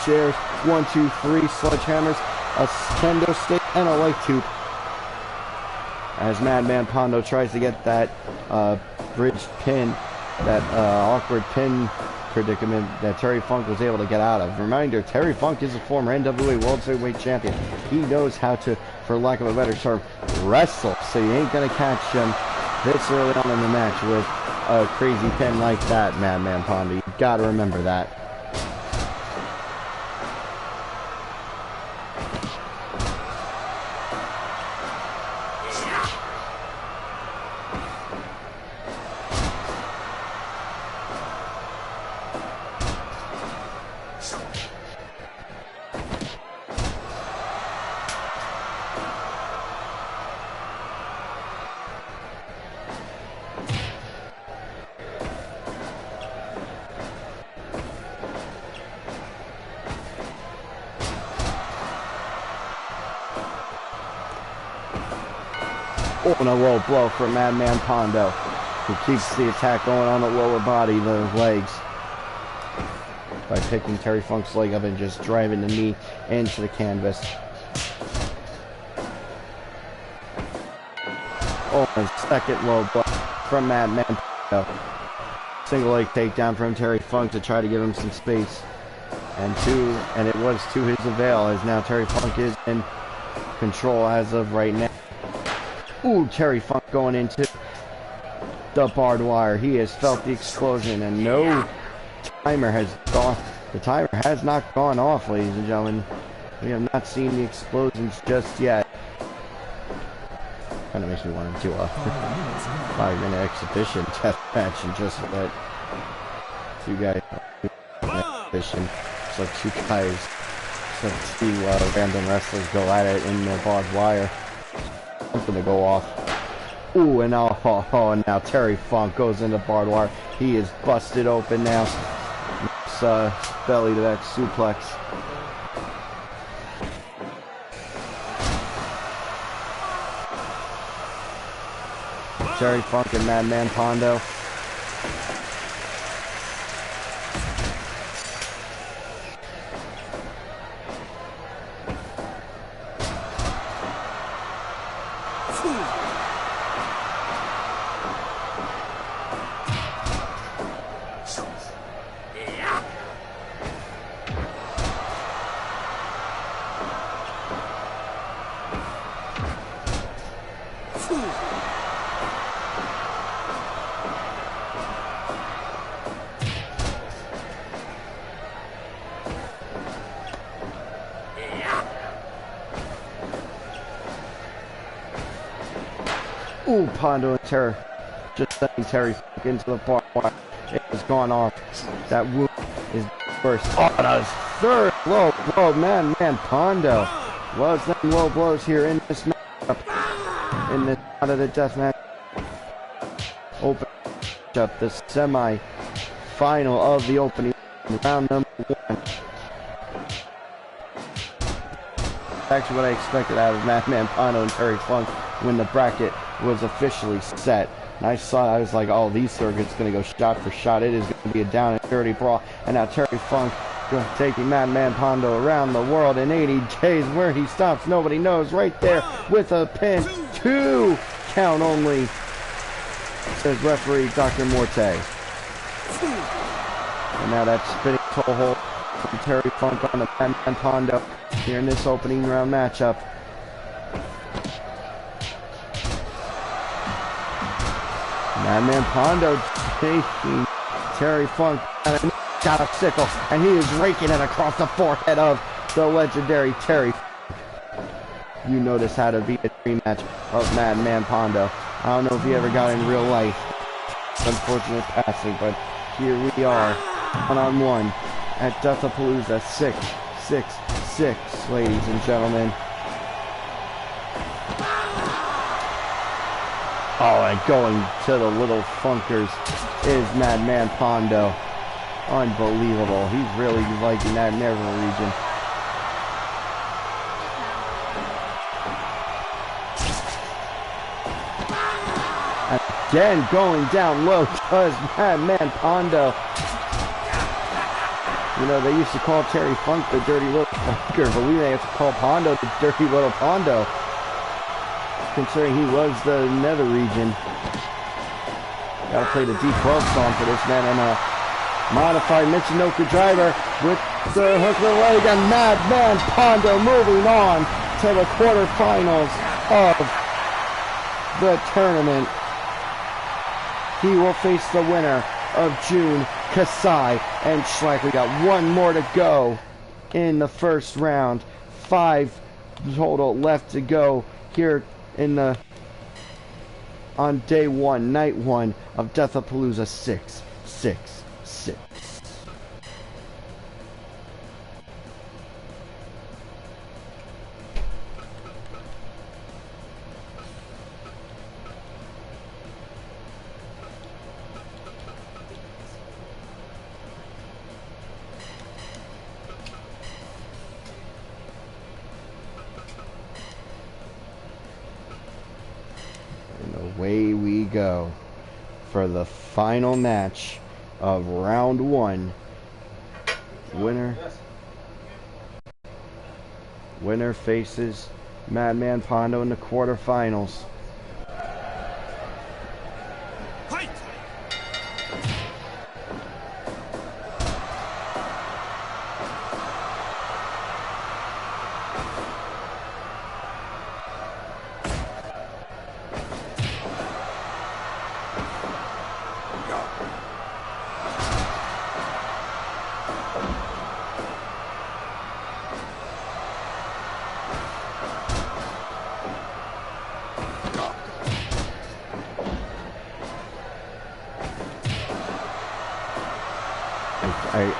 Speaker 1: chairs, 1, 2, 3 sledgehammers, a kendo stick, and a light tube. As Madman Pondo tries to get that bridge pin, that awkward pin predicament that Terry Funk was able to get out of. Reminder, Terry Funk is a former NWA World Heavyweight Champion. He knows how to, for lack of a better term, wrestle. So you ain't gonna catch him this early on in the match with a crazy pin like that, Madman Pondo. You gotta remember that. And a low blow for Madman Pondo, who keeps the attack going on the lower body, the legs, by picking Terry Funk's leg up and just driving the knee into the canvas. Oh, and second low blow from Madman Pondo. Single leg takedown from Terry Funk to try to give him some space. And it was to his avail, as now Terry Funk is in control as of right now. Ooh, Terry Funk going into the barbed wire. He has felt the explosion, and no timer has gone. The timer has not gone off, ladies and gentlemen. We have not seen the explosions just yet. Kind of makes me want to do a 5-minute exhibition test match and just let two guys exhibition. It's like two guys, so two random wrestlers go at it in the barbed wire. Something to go off. Ooh, and now, now Terry Funk goes into barbed wire. He is busted open now. It's, belly to that suplex. Terry Funk and Madman Pondo. Ooh, Pondo and Terry just sending Terry into the bar. It has gone off. That wound is first. Oh, that is third low blow. Man, Pondo was them low blows here in this matchup. In this out of the deathmatch. Open up the semi-final of the opening round number 1. Actually, what I expected out of Madman Pondo and Terry Funk when the bracket was officially set. And I was like, oh, these circuits going to go shot for shot. It is going to be a down and dirty brawl. And now Terry Funk taking Madman Pondo around the world in 80 days. Where he stops, nobody knows. Right there with a pin. 2 count only, says referee Dr. Morte. And now that spinning toe hold from Terry Funk on the Madman Pondo here in this opening round matchup. Madman Pondo taking Terry Funk and got a sickle, and he is raking it across the forehead of the legendary Terry Funk. You notice how to beat a dream match of Madman Pondo. I don't know if he ever got in real life. Unfortunate passing, but here we are, one-on-one at Deathapalooza 666, ladies and gentlemen. Oh, and going to the little funkers is Madman Pondo. Unbelievable. He's really liking that narrow region. Again, going down low does Madman Pondo. You know, they used to call Terry Funk the dirty little funker, but we may have to call Pondo the dirty little Pondo, considering he was the nether region. Gotta play the D12 song for this man, and a modified Michinoku driver with the hook of the leg, and Madman Pondo moving on to the quarterfinals of the tournament. He will face the winner of June, Kasai and Schleck. We got one more to go in the first round. 5 total left to go here in the on day 1, night 1 of Deathapalooza 666. Away we go for the final match of round 1. Winner faces Madman Pondo in the quarterfinals.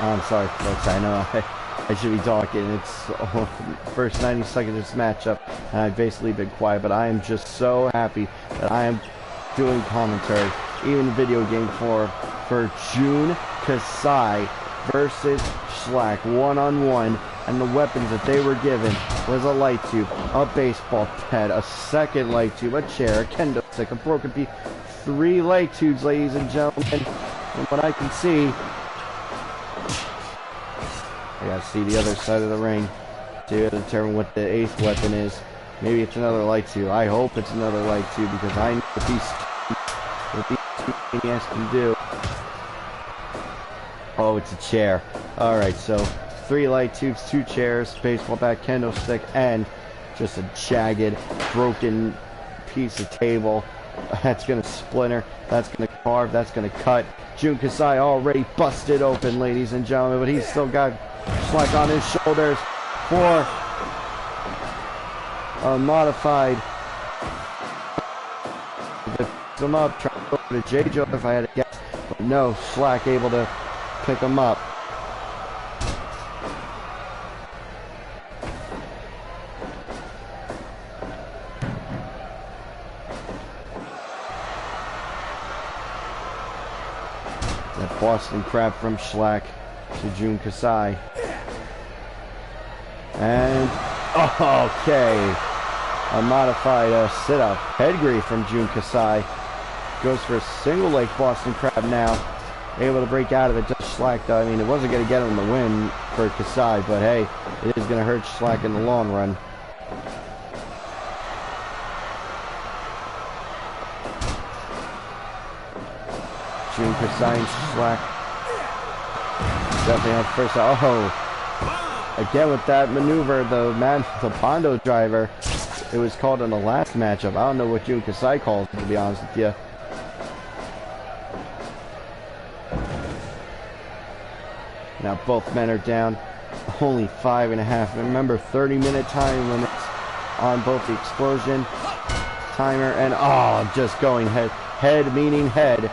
Speaker 1: I'm sorry, folks. I know I should be talking. It's first 90 seconds of this matchup, and I've basically been quiet. But I am just so happy that I am doing commentary, even video game for June Kasai versus Schlack 1-on-1, and the weapons that they were given was a light tube, a baseball bat, a second light tube, a chair, a kendo stick, a broken piece, 3 light tubes, ladies and gentlemen. From what I can see. I gotta see the other side of the ring to determine what the 8th weapon is. Maybe it's another light tube. I hope it's another light tube because I know what these maniacs can do. Oh, it's a chair. Alright, so 3 light tubes, 2 chairs, baseball bat, kendo stick, and just a jagged, broken piece of table. That's going to splinter. That's going to carve. That's going to cut. Jun Kasai already busted open, ladies and gentlemen, but he's still got Slack on his shoulders for a modified. Picks him up, trying to go to J-Joe if I had to guess, but no, Slack able to pick him up. That Boston Crab from Schlack to Jun Kasai. And, okay. A modified sit-up pedigree from Jun Kasai. Goes for a single leg Boston Crab now. Able to break out of it. Just Schlack, though. I mean, it wasn't going to get him the win for Kasai, but hey, it is going to hurt Schlack in the long run. Jun Kasai and Schlack. Definitely on first. Oh, again with that maneuver, the Pondo driver. It was called in the last matchup. I don't know what Jun Kasai calls, to be honest with you. Now both men are down. Only 5.5. Remember, 30-minute time limits on both the explosion timer and just going head. Head meaning head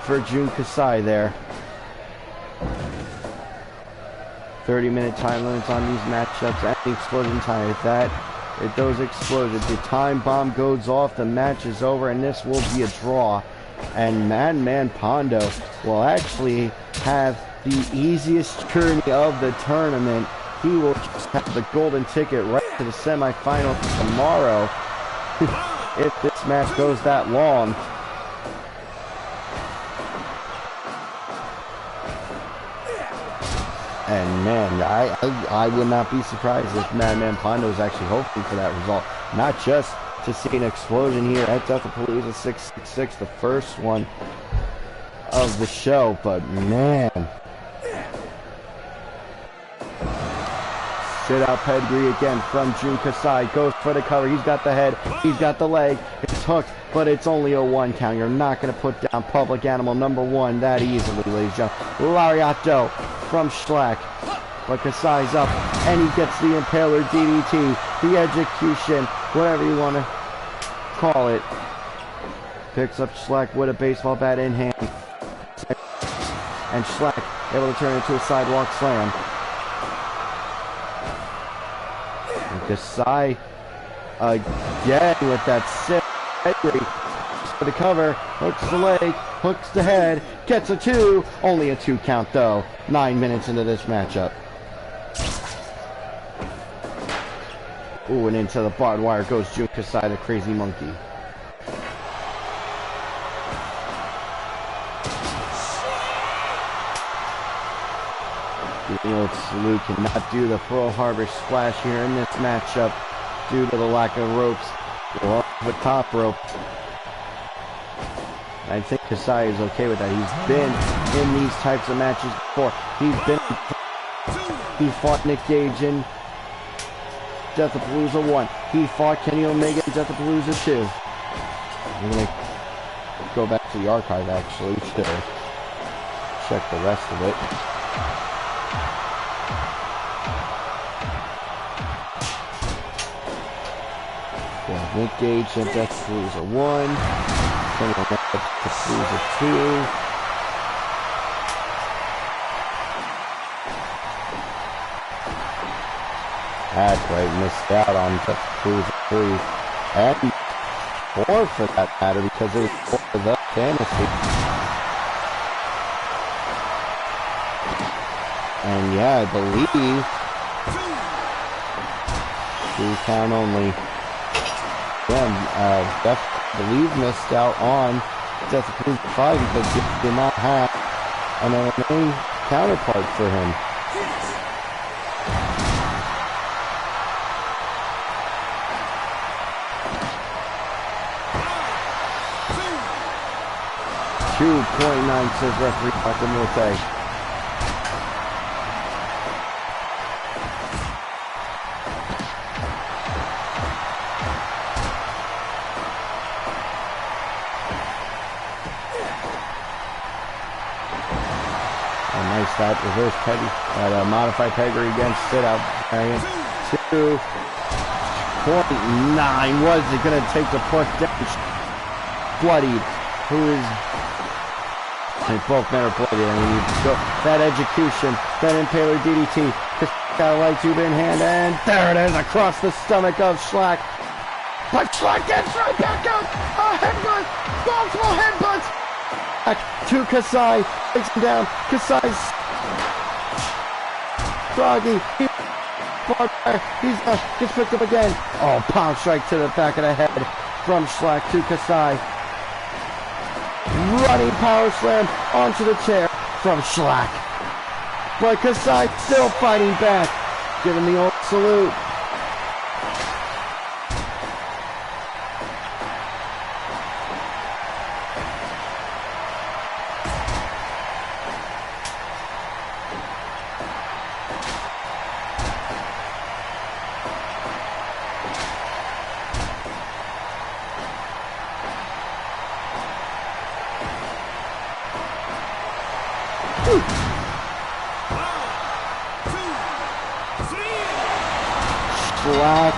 Speaker 1: for Jun Kasai there. 30-minute time limits on these matchups and the explosion time. If those explosions, the time bomb goes off, the match is over, and this will be a draw. And Madman Pondo will actually have the easiest journey of the tournament. He will just have the golden ticket right to the semifinal tomorrow. If this match goes that long. And man, I would not be surprised if Madman Pondo is actually hoping for that result. Not just to see an explosion here at Deathapalooza 666, the first one of the show, but man. Sit out pedigree again from Jun Kasai. Goes for the cover. He's got the head. He's got the leg. It's hooked, but it's only a 1 count. You're not going to put down Public Animal number 1 that easily, ladies and gentlemen. Lariato from Schlack. But Kasai's up, and he gets the Impaler DDT. The execution, whatever you want to call it. Picks up Schlack with a baseball bat in hand. And Schlack able to turn it into a sidewalk slam. Kasai again with that sit pedigree for the cover, hooks the leg, hooks the head, gets a 2, only a 2 count though. 9 minutes into this matchup. Ooh, and into the barbed wire goes Jun Kasai, the crazy monkey. Salute cannot do the Pearl Harbor splash here in this matchup due to the lack of ropes. Well, the top rope. I think Kasai is okay with that. He's been in these types of matches before. He fought Nick Gage in Deathapalooza 1. He fought Kenny Omega in Deathapalooza 2. I'm going to go back to the archive actually to check the rest of it. Nick Gage in Deathapalooza 1, Kenny Omega in Deathapalooza 2. That's right, missed out on Deathapalooza 3 and 4 for that matter because it was for the fantasy. And yeah, I believe 2 count only. Again, believe missed out on Deathapalooza 5 because he did not have an MMA counterpart for him. .9 says referee Dr. Morte. that reverse pedigree, that modified pedigree against sit-out variant. 2.9. Was it going to take the push down? Bloodied. Who is... And both men are bloodied. I mean, that execution, that impaler DDT. Got a light tube in hand, and there it is, across the stomach of Schlack. But Schlack gets right back up. A headbutt. Multiple headbutts. Back to Kasai. Takes him down. Kasai's groggy. He's gets picked up again. Oh, pound strike to the back of the head from Schlack to Kasai. Running power slam onto the chair from Schlack. But Kasai still fighting back. Giving the old salute. Schlack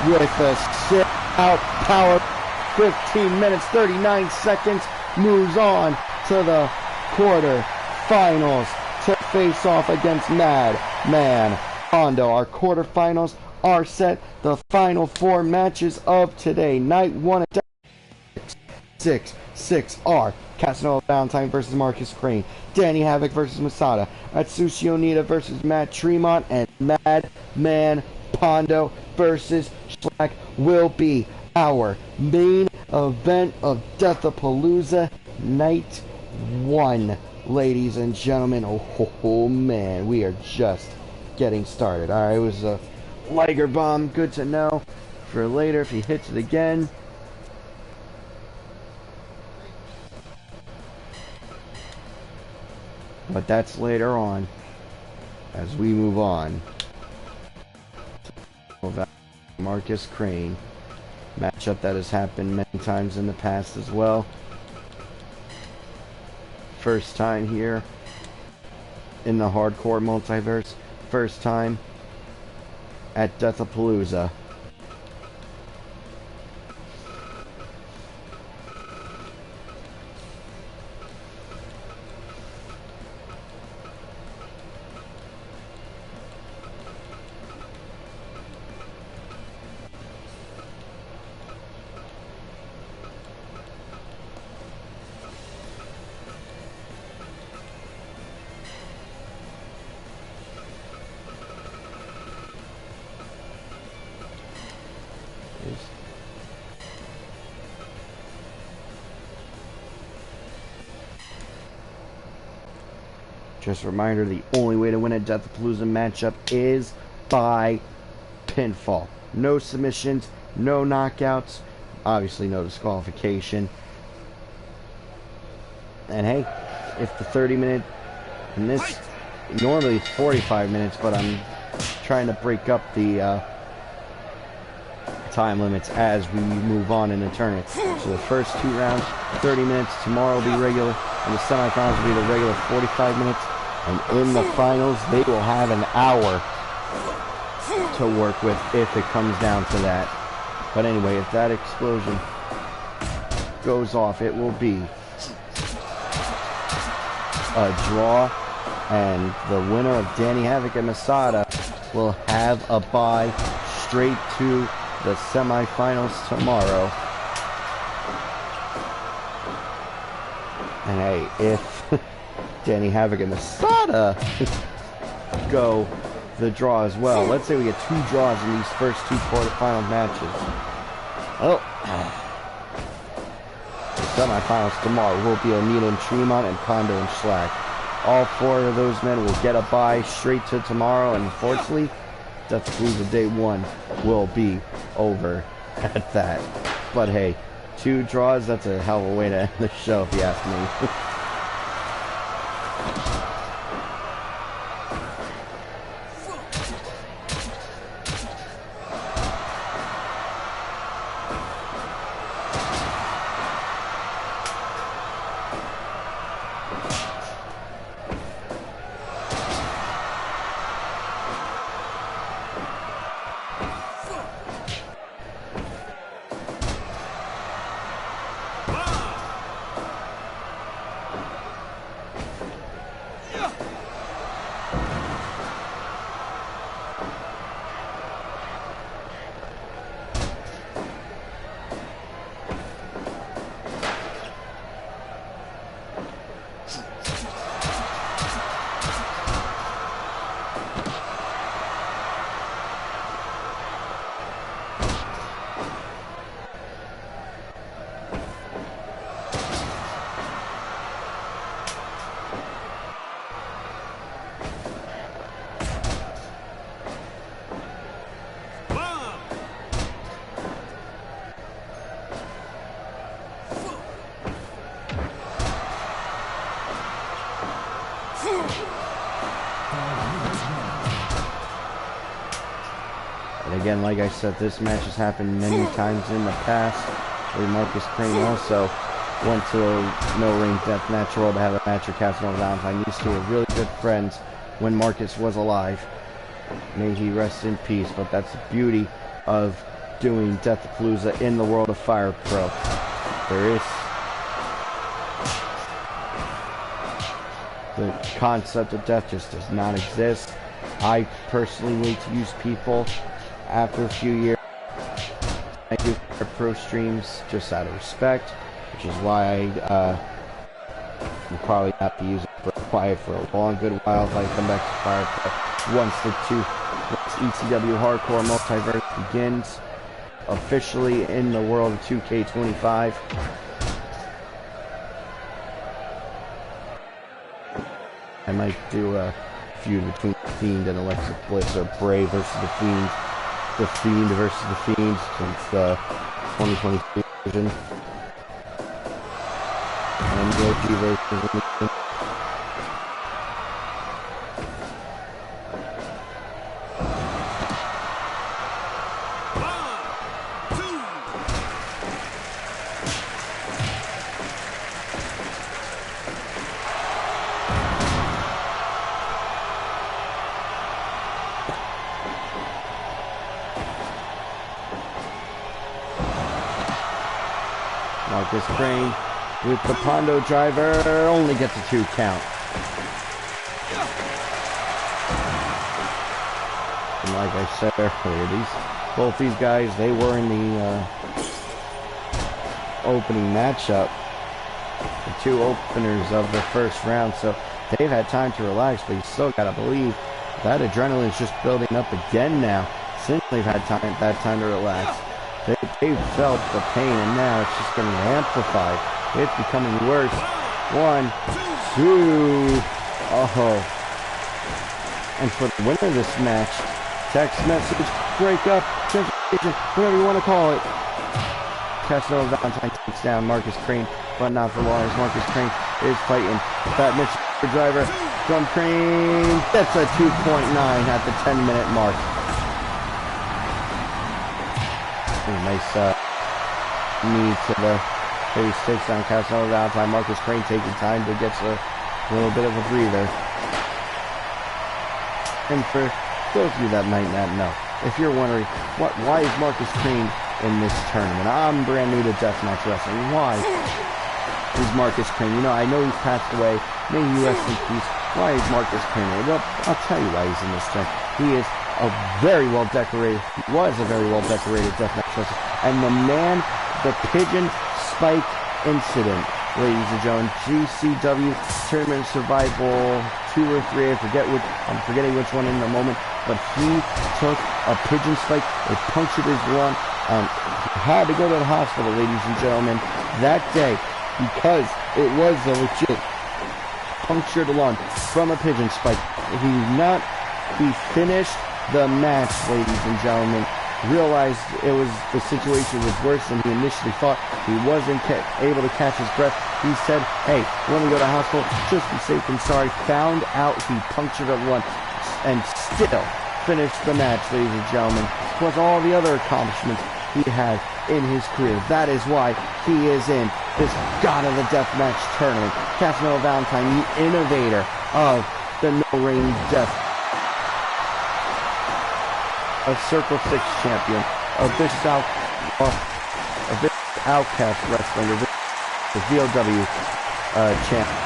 Speaker 1: with a sit-out power. 15 minutes, 39 seconds. Moves on to the quarter-finals to face off against Madman Pondo. Our quarter-finals are set. The final 4 matches of today. Night 1 at 6 are Casanova Valentine versus Marcus Crane, Danny Havoc versus Masada, Atsushi Onita versus Matt Tremont, and Madman Pondo versus Schlack will be our main event of Deathapalooza Night 1. Ladies and gentlemen, oh man, we are just getting started. Alright, it was a Liger bomb, good to know for later if he hits it again. But that's later on, as we move on. Marcus Crane, matchup that has happened many times in the past as well. First time here in the hardcore multiverse. First time at Deathapalooza. Just a reminder, the only way to win a Deathapalooza matchup is by pinfall. No submissions, no knockouts, obviously no disqualification. And hey, if the 30-minute, and this normally it's 45 minutes, but I'm trying to break up the time limits as we move on in the tournament. So the first 2 rounds, 30 minutes. Tomorrow will be regular, and the semifinals will be the regular 45 minutes. And in the finals, they will have an hour to work with if it comes down to that. But anyway, if that explosion goes off, it will be a draw, and the winner of Danny Havoc and Masada will have a bye straight to the semifinals tomorrow. And hey, if Danny Havoc and Masada go the draw as well, let's say we get 2 draws in these first 2 quarterfinal matches. Oh, the semifinals tomorrow will be Onita and Tremont and Pondo and Schlack. All 4 of those men will get a bye straight to tomorrow, and unfortunately, Deathapalooza Day 1 will be over at that. But hey, 2 draws, that's a hell of a way to end the show if you ask me. again, like I said, this match has happened many times in the past, where Marcus Crane also went to a no-ring deathmatch world to have a match with Casanova Valentine. These two were really good friends when Marcus was alive. May he rest in peace, but that's the beauty of doing Deathapalooza in the world of Fire Pro. There is the concept of death just does not exist. I personally wait to use people after a few years. I do Fire Pro streams just out of respect, which is why I will probably not be using Quiet for a long good while if I come back to Fire Pro. Once ECW Hardcore Multiverse begins officially in the world of 2K25. I might do a feud between The Fiend and Alexa Bliss, or Bray versus The Fiend. The Fiend versus The Fiend, since the 2023 version. And Yoshi versus The Fiend. Marcus Crane with the Pondo driver only gets a 2 count. And like I said earlier, both these guys, they were in the opening matchup, the 2 openers of the first round, so they've had time to relax, but you still gotta believe that adrenaline is just building up again now, since they've had that time to relax. They felt the pain, and now it's just getting amplified. It's becoming worse. 1, 2. Oh. And for the winner of this match, text message, breakup, transformation, whatever you want to call it. Casanova Valentine takes down Marcus Crane, but not for long, as Marcus Crane is fighting that Mitchell driver from Crane. That's a 2.9 at the 10-minute mark. Nice knee to the face, takes down Casanova Valentine. Marcus Crane taking time to get a little bit of a breather. And for those of you that might not know, if you're wondering, why is Marcus Crane in this tournament? I'm brand new to Deathmatch Wrestling. Why is Marcus Crane? You know, I know he's passed away. May he rest in peace. Why is Marcus Crane in? Well, I'll tell you why he's in this tournament. He is a very well decorated, deathmatch wrestler, and the man, the pigeon spike incident, ladies and gentlemen, GCW Tournament Survival 2 or 3, I'm forgetting which one in the moment, but he took a pigeon spike, it punctured his lung, he had to go to the hospital, ladies and gentlemen, that day, because it was a legit punctured lung from a pigeon spike. He finished the match, ladies and gentlemen, realized the situation was worse than he initially thought. He wasn't able to catch his breath. He said, hey, let me go to the hospital, just be safe and sorry. Found out he punctured a lung and still finished the match, ladies and gentlemen, plus all the other accomplishments he had in his career. That is why he is in this God of the Deathmatch tournament. Casanova Valentine, the innovator of the no-ring death, a Circle 6 champion, of this Outcast Wrestling, of the VOW champion.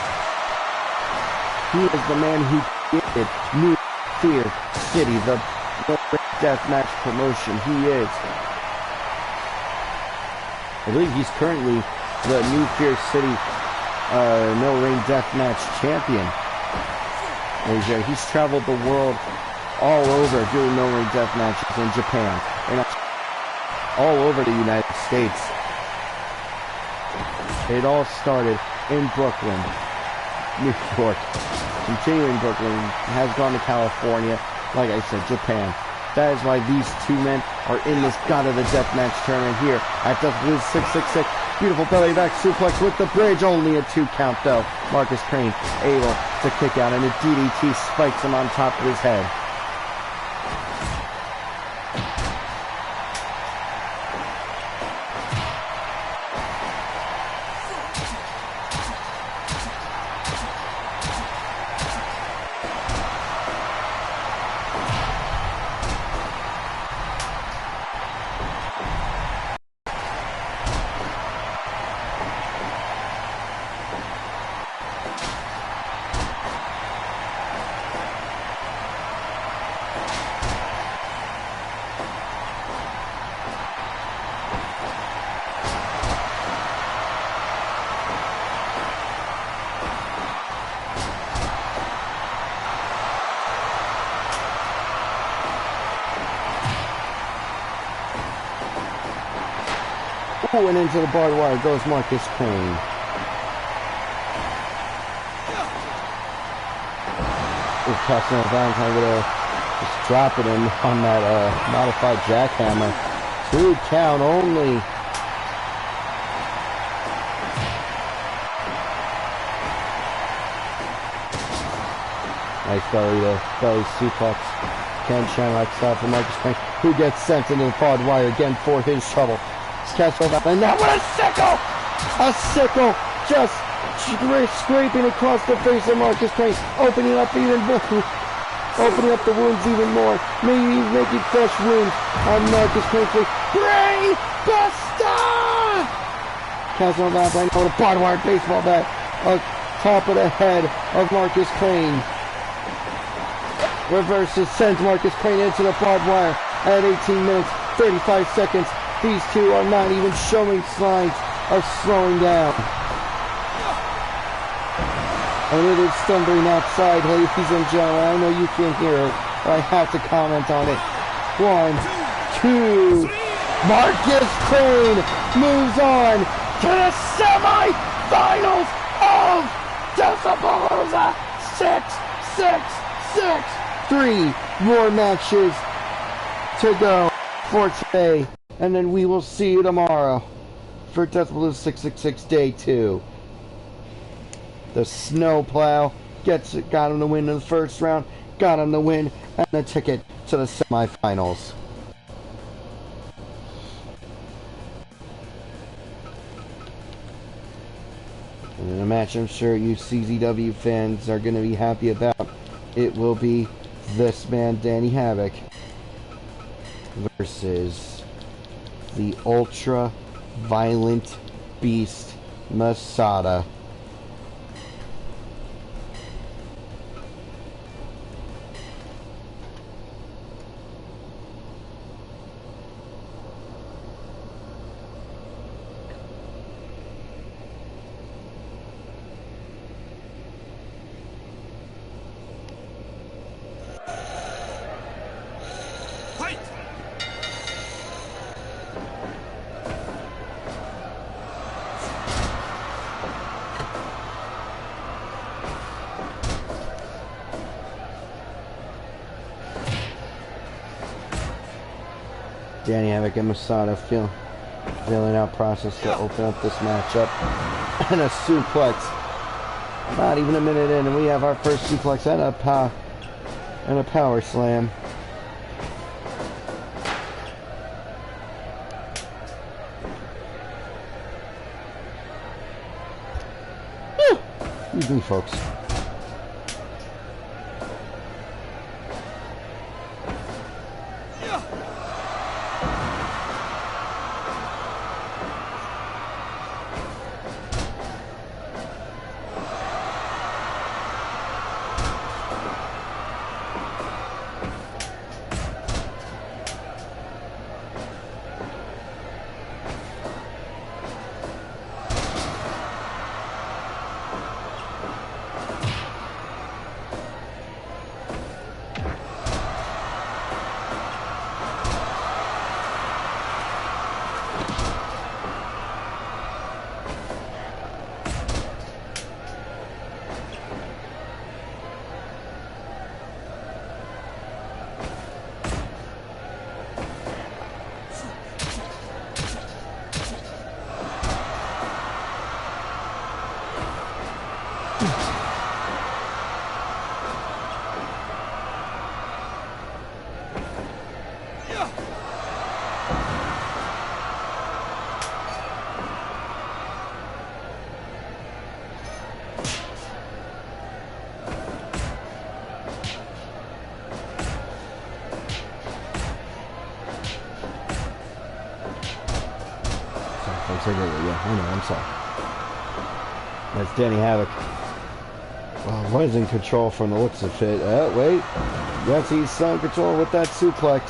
Speaker 1: He is the man who created New Fear City, the deathmatch promotion. He is, I believe he's currently the New Fear City no-ring deathmatch champion. He's traveled the world all over doing no-ring death matches in Japan, and all over the United States. It all started in Brooklyn, New York, continuing Brooklyn, has gone to California, like I said, Japan. That is why these two men are in this God of the Deathmatch tournament here at Deathapalooza 666. Beautiful belly back suplex with the bridge, only a 2 count though. Marcus Crane able to kick out, and a DDT spikes him on top of his head. Ooh, and into the barbed wire goes Marcus Crane. Ooh, Casanova Valentine with a just dropping him on that modified jackhammer. 2 count only. Nice belly suplex. Ken Shamrock style for Marcus Crane, who gets sent into the barbed wire again for his trouble. Casanova, and now what a sickle! A sickle just scraping across the face of Marcus Crane, opening up even more. Opening up the wounds even more. Maybe making fresh wounds on Marcus Crane. Brain Buster! Casanova right now with a barbed wire baseball bat on top of the head of Marcus Crane. Reverses, sends Marcus Crane into the barbed wire at 18 minutes, 35 seconds. These two are not even showing signs of slowing down. And it is thundering outside, ladies and gentlemen. I know you can't hear it, but I have to comment on it. 1, 2. Marcus Crane moves on to the semi-finals of Deathapalooza 666. 3 more matches to go for today, and then we will see you tomorrow for Deathapalooza 666 Day 2. The snowplow got him the win in the first round, got him the win and the ticket to the semifinals. And in a match I'm sure you CZW fans are going to be happy about, it will be this man, Danny Havoc, versus the ultra violent beast Masada. Danny Havoc and Masada filling out process to open up this matchup. And a suplex. Not even a minute in, and we have our first suplex and a power slam. Whew. Excuse me, folks. Yeah, I know, I'm sorry. That's Danny Havoc. Well, was in control from the looks of it. Wait. Yes, he's still in control with that suplex.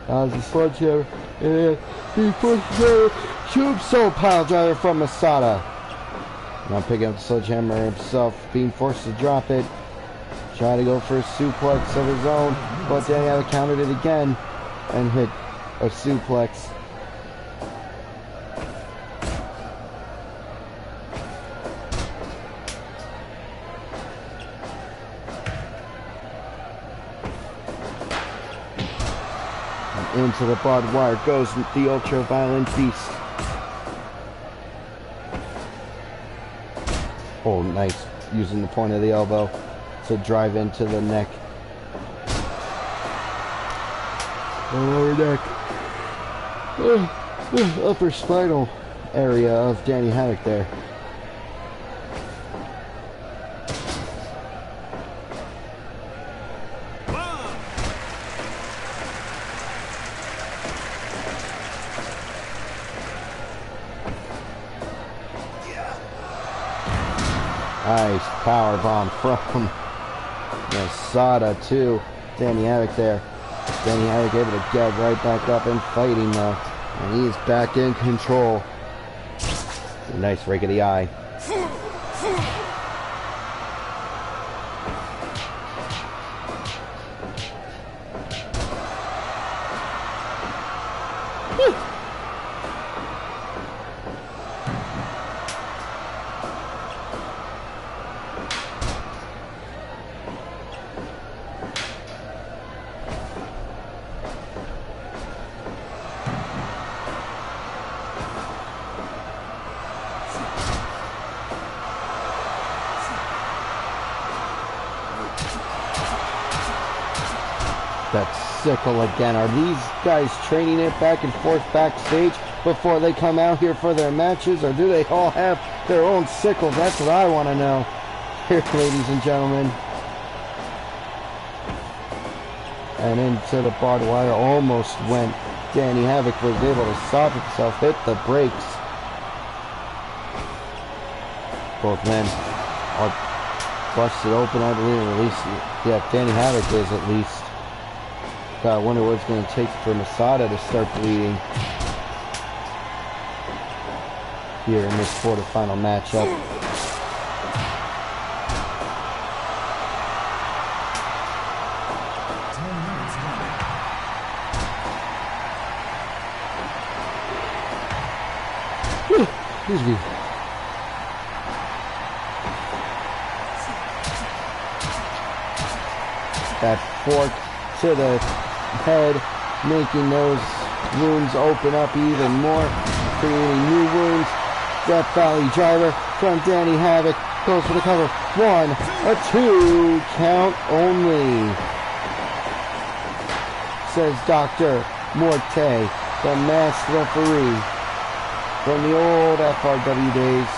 Speaker 1: As a sledgehammer. And he pushed the tombstone pile driver from Masada. Now picking up the sledgehammer himself, being forced to drop it. Try to go for a suplex of his own, but Danny Havoc countered it again and hit a suplex. And into the barbed wire goes the ultra-violent beast. Oh, nice. Using the point of the elbow to drive into the neck. The lower neck. Upper spinal area of Danny Havoc there. Nice power bomb from Masada to Danny Havoc there. Danny Havoc able to get right back up and fighting though. And he is back in control. Nice rake of the eye. That sickle again. Are these guys training it back and forth backstage before they come out here for their matches? Or do they all have their own sickles? That's what I want to know. Here, ladies and gentlemen. And into the barbed wire almost went. Danny Havoc was able to stop himself, hit the brakes. Both men are busted open, I believe, at least. Yeah, Danny Havoc is at least. I wonder what it's going to take for Masada to start bleeding here in this quarterfinal matchup. Excuse me. That fork to the head, making those wounds open up even more, creating new wounds. Death Valley driver from Danny Havoc goes for the cover. 1, a 2 count only, says Dr. Morte, the masked referee from the old FRW days.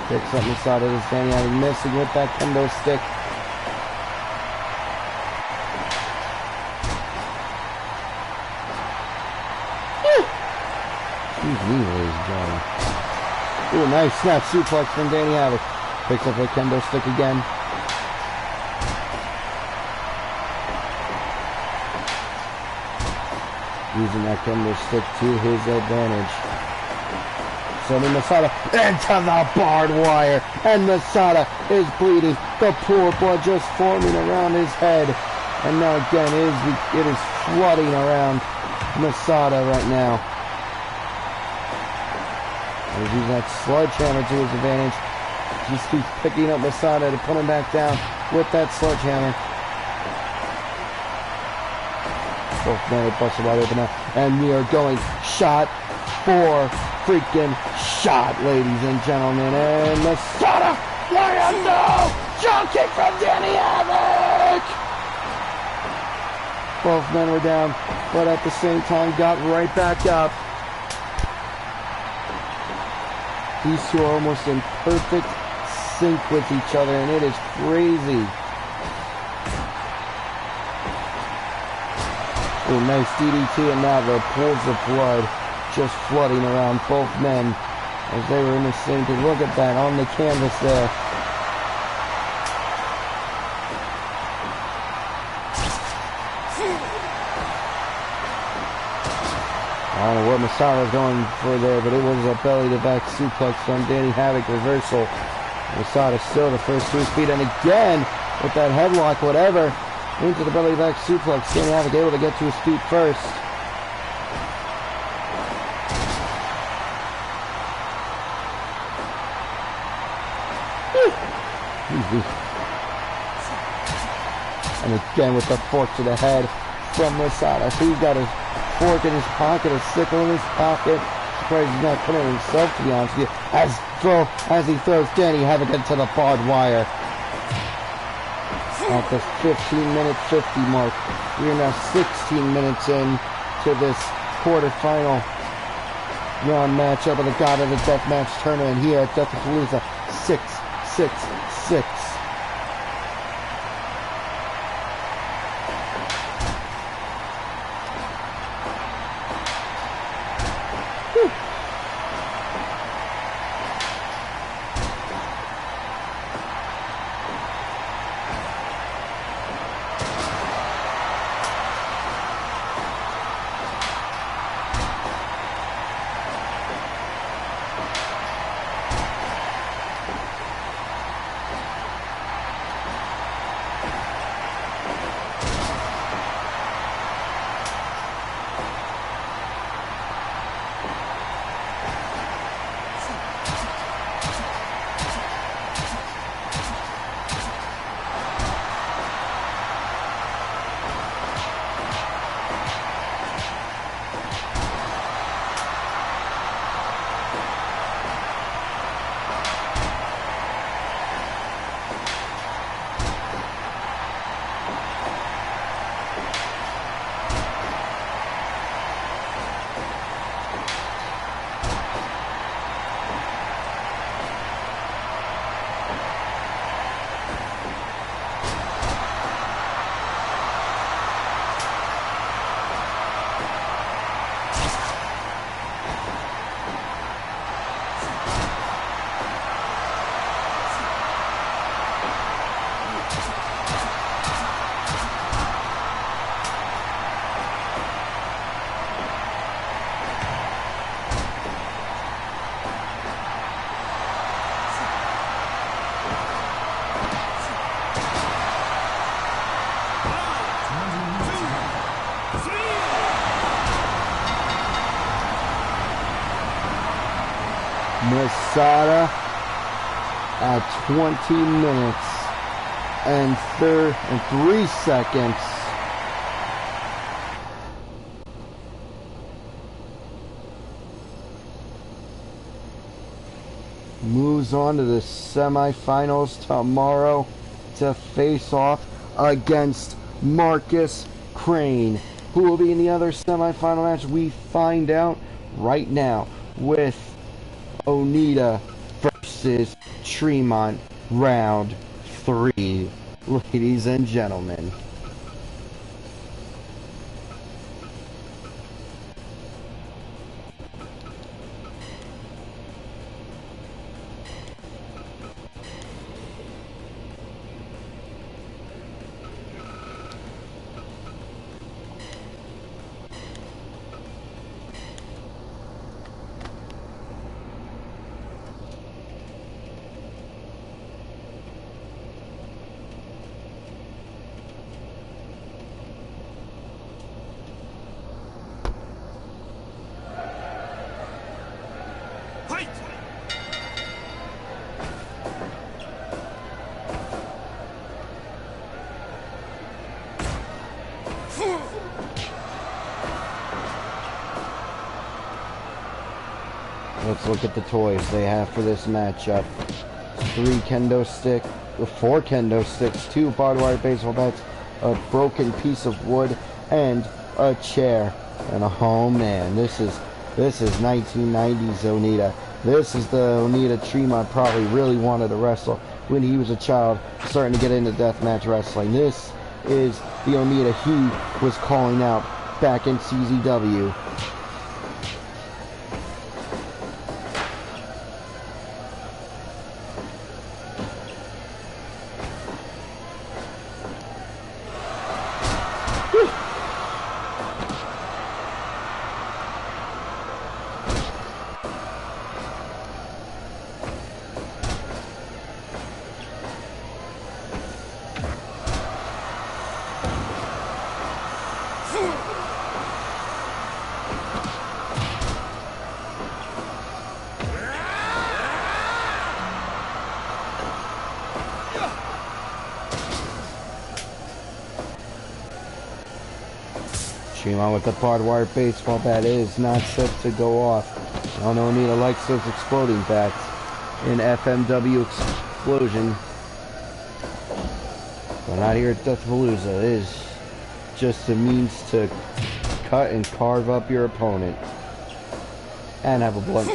Speaker 1: Picks up Masada as Danny Havoc missing with that kendo stick. Excuse me, ladies and gentlemen. Ooh, nice snap suplex from Danny Havoc. Picks up a kendo stick again. Using that kendo stick to his advantage. Sending Masada into the barbed wire. And Masada is bleeding. The pool of blood just forming around his head. And now again, it is flooding around Masada right now. He's using that sledgehammer to his advantage. Just keeps picking up Masada to put him back down with that sledgehammer. Both men are busted wide open now. And we are going shot for freaking shot, ladies and gentlemen. And Masada, no! Jump kick from Danny Havoc! Both men were down, but at the same time got right back up. These two are almost in perfect sync with each other, and it is crazy. Oh, nice DDT, and now the pools of blood just flooding around both men as they were in the same. Look at that on the canvas there. I don't know what Masada was going for there, but it was a belly-to-back suplex from Danny Havoc reversal. Masada still the first to his feet, and again with that headlock, whatever, into the belly-to-back suplex. Danny Havoc able to get to his feet first. And again with the fork to the head from Masada. So he's got his fork in his pocket, a sickle in his pocket. Surprised he's not putting it himself, to be honest with you. As he throws Danny Havoc into the barbed wire. At the 15-minute 50 mark. We are now 16 minutes in to this quarterfinal round matchup of the God of the Deathmatch tournament here at Deathapalooza 666. Masada at 20 minutes and 3 seconds. Moves on to the semifinals tomorrow to face off against Marcus Crane. Who will be in the other semifinal match? We find out right now with Onita versus Tremont, round 3, ladies and gentlemen. Let's look at the toys they have for this matchup. 4 kendo sticks, 2 barbed wire baseball bats, a broken piece of wood, and a chair. And oh man, this is 1990s Onita. This is the Onita Tremont probably really wanted to wrestle when he was a child, starting to get into deathmatch wrestling. This is the Onita he was calling out back in CZW. Tremont with the barbed wire baseball bat is not set to go off. I know Anita likes those exploding bats in FMW explosion. But not here at Deathapalooza. It is just a means to cut and carve up your opponent and have a blunt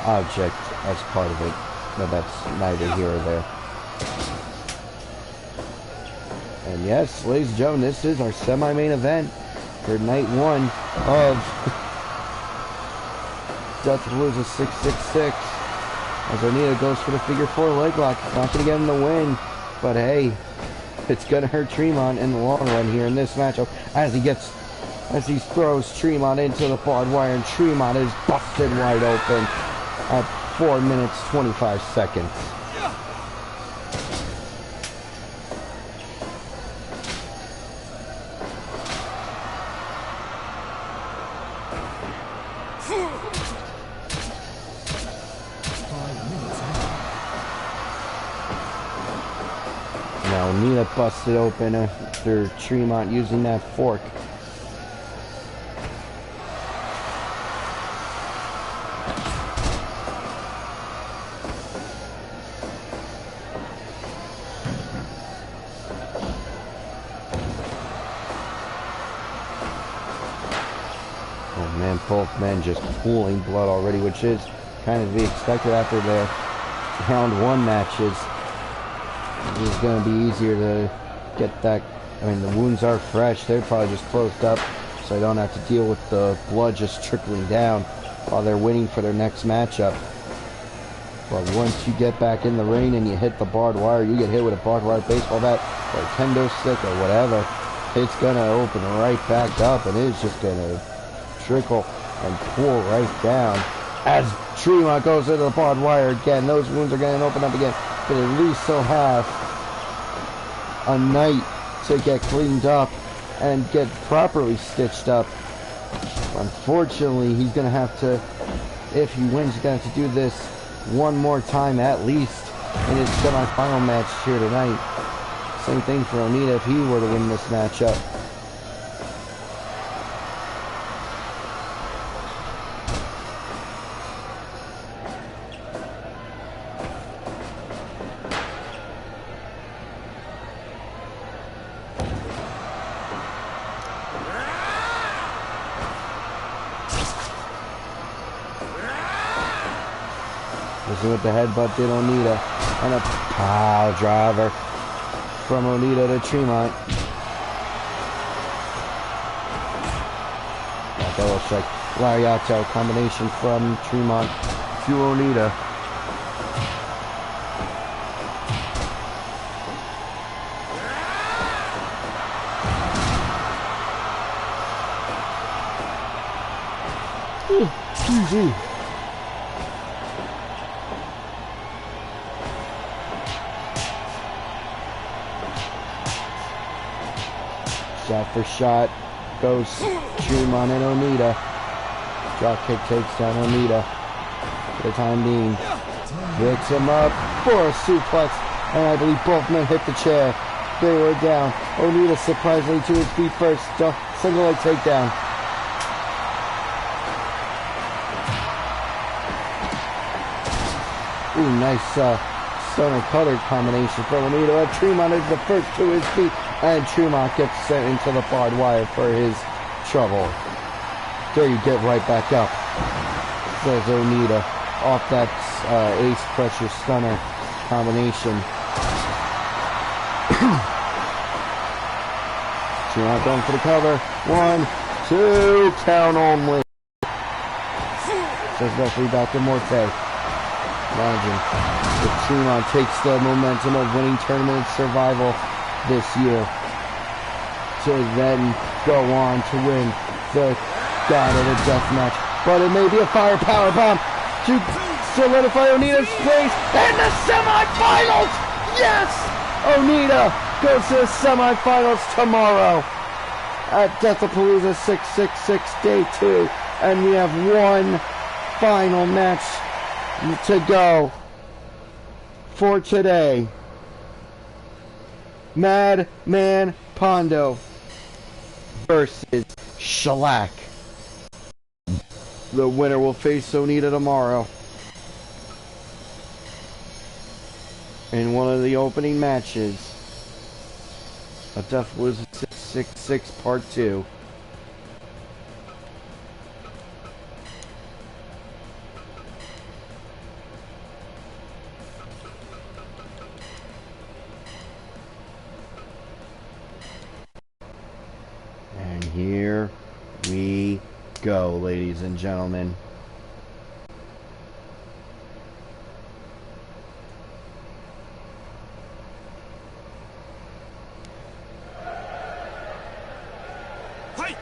Speaker 1: object as part of it. But that's neither here or there. And yes, ladies and gentlemen, this is our semi-main event for night one of Deathapalooza 666. As Onita goes for the figure 4 leg lock. It's not going to get him the win, but hey, it's going to hurt Tremont in the long run here in this matchup as he throws Tremont into the barbed wire, and Tremont is busted wide open at 4 minutes 25 seconds. Now Nina busted open after Tremont using that fork. Oh man, both men just pooling blood already, which is kind of to be expected after their round 1 matches. It's going to be easier to get that. I mean, the wounds are fresh. They're probably just closed up, so they don't have to deal with the blood just trickling down while they're waiting for their next matchup. But once you get back in the ring and you hit the barbed wire, you get hit with a barbed wire baseball bat or a kendo stick or whatever, it's going to open right back up, and it's just going to trickle and pull right down. As Tremont goes into the barbed wire again, those wounds are going to open up again. But at least he'll have a night to get cleaned up and get properly stitched up. Unfortunately, he's going to have to, if he wins, he's going to have to do this one more time at least in his semi-final match here tonight. Same thing for Onita if he were to win this matchup. With the headbutt did Onita, and a pile driver from Onita to Tremont. That double strike Lariato combination from Tremont to Onita. Easy. Shot for shot goes Tremont and Onita. Drop kick takes down Onita for the time being. Picks him up for a suplex, and I believe both men hit the chair. They were down. Onita surprisingly to his feet first. Single leg takedown. Ooh, nice stunner cutter combination from Onita. Tremont is the first to his feet, and Tremont gets sent into the barbed wire for his trouble. There you get right back up, says Onita, off that ace pressure stunner combination. Tremont going for the cover. 1, 2, count only. Says referee Dr. Morte. Imagine if Tremont takes the momentum of winning tournament survival this year to then go on to win the God of the Deathmatch. But it may be a firepower bomb to solidify Onita's place in the semifinals. Yes! Onita goes to the semifinals tomorrow at Deathapalooza 666 Day 2. And we have one final match to go for today. Madman Pondo versus shellac. The winner will face Onita tomorrow in one of the opening matches of Deathapalooza 666 Part 2. And here we go, ladies and gentlemen.
Speaker 2: Fight!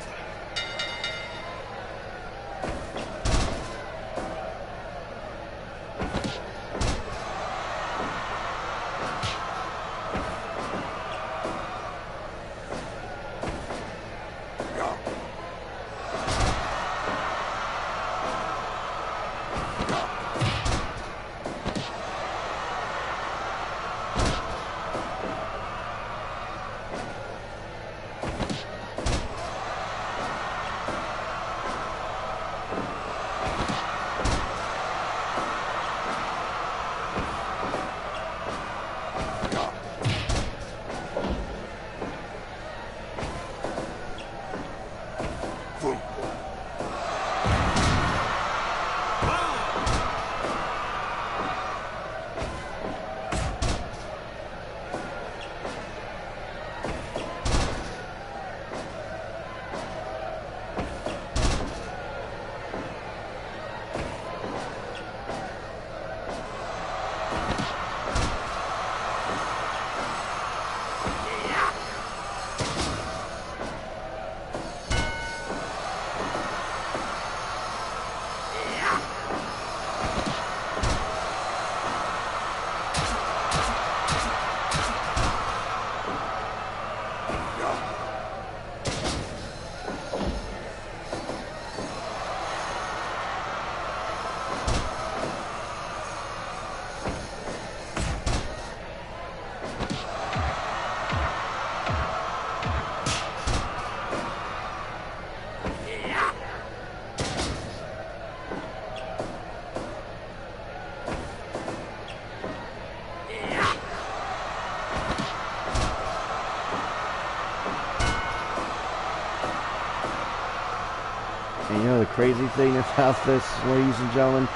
Speaker 1: And you know the crazy thing about this, ladies and gentlemen?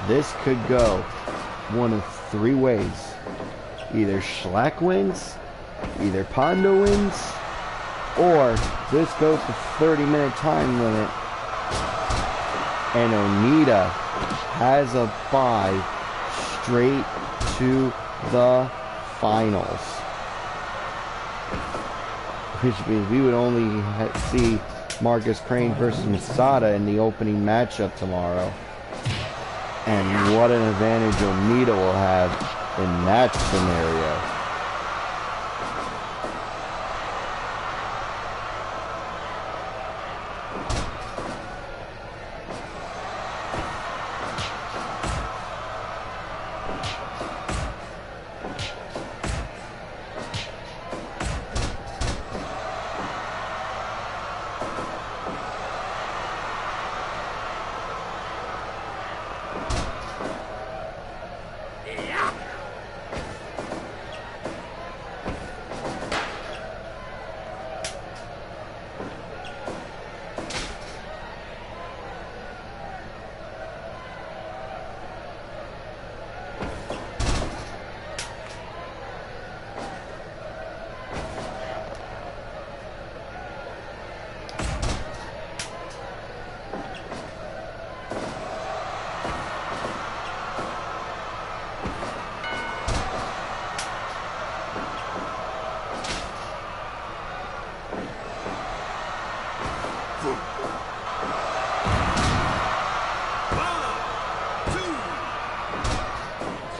Speaker 1: This could go one of three ways. Either Schlack wins, either Pondo wins, or this goes to 30-minute time limit and Onita has a bye straight to the finals. Which means we would only see Marcus Crane versus Masada in the opening matchup tomorrow. And what an advantage Onita will have in that scenario.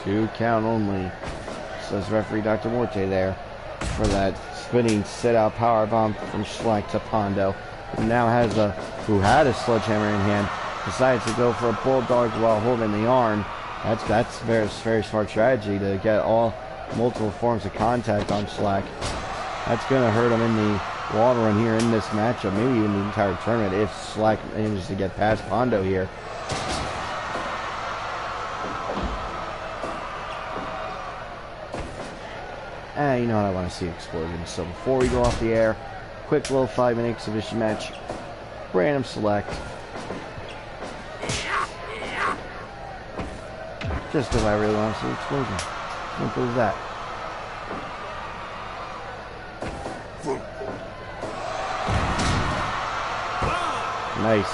Speaker 1: Two count only, says referee Dr. Morte there, for that spinning sit-out powerbomb from Schlack to Pondo, who now has who had a sledgehammer in hand, decides to go for a bulldog while holding the arm. That's very smart strategy to get multiple forms of contact on Schlack. That's gonna hurt him in long run here in this matchup, maybe even the entire tournament, if Slack manages to get past Pondo here. You know what, I want to see explosions. So before we go off the air, quick little 5-minute exhibition match. Random select. Just because I really want to see an explosion. Simple as that. Nice.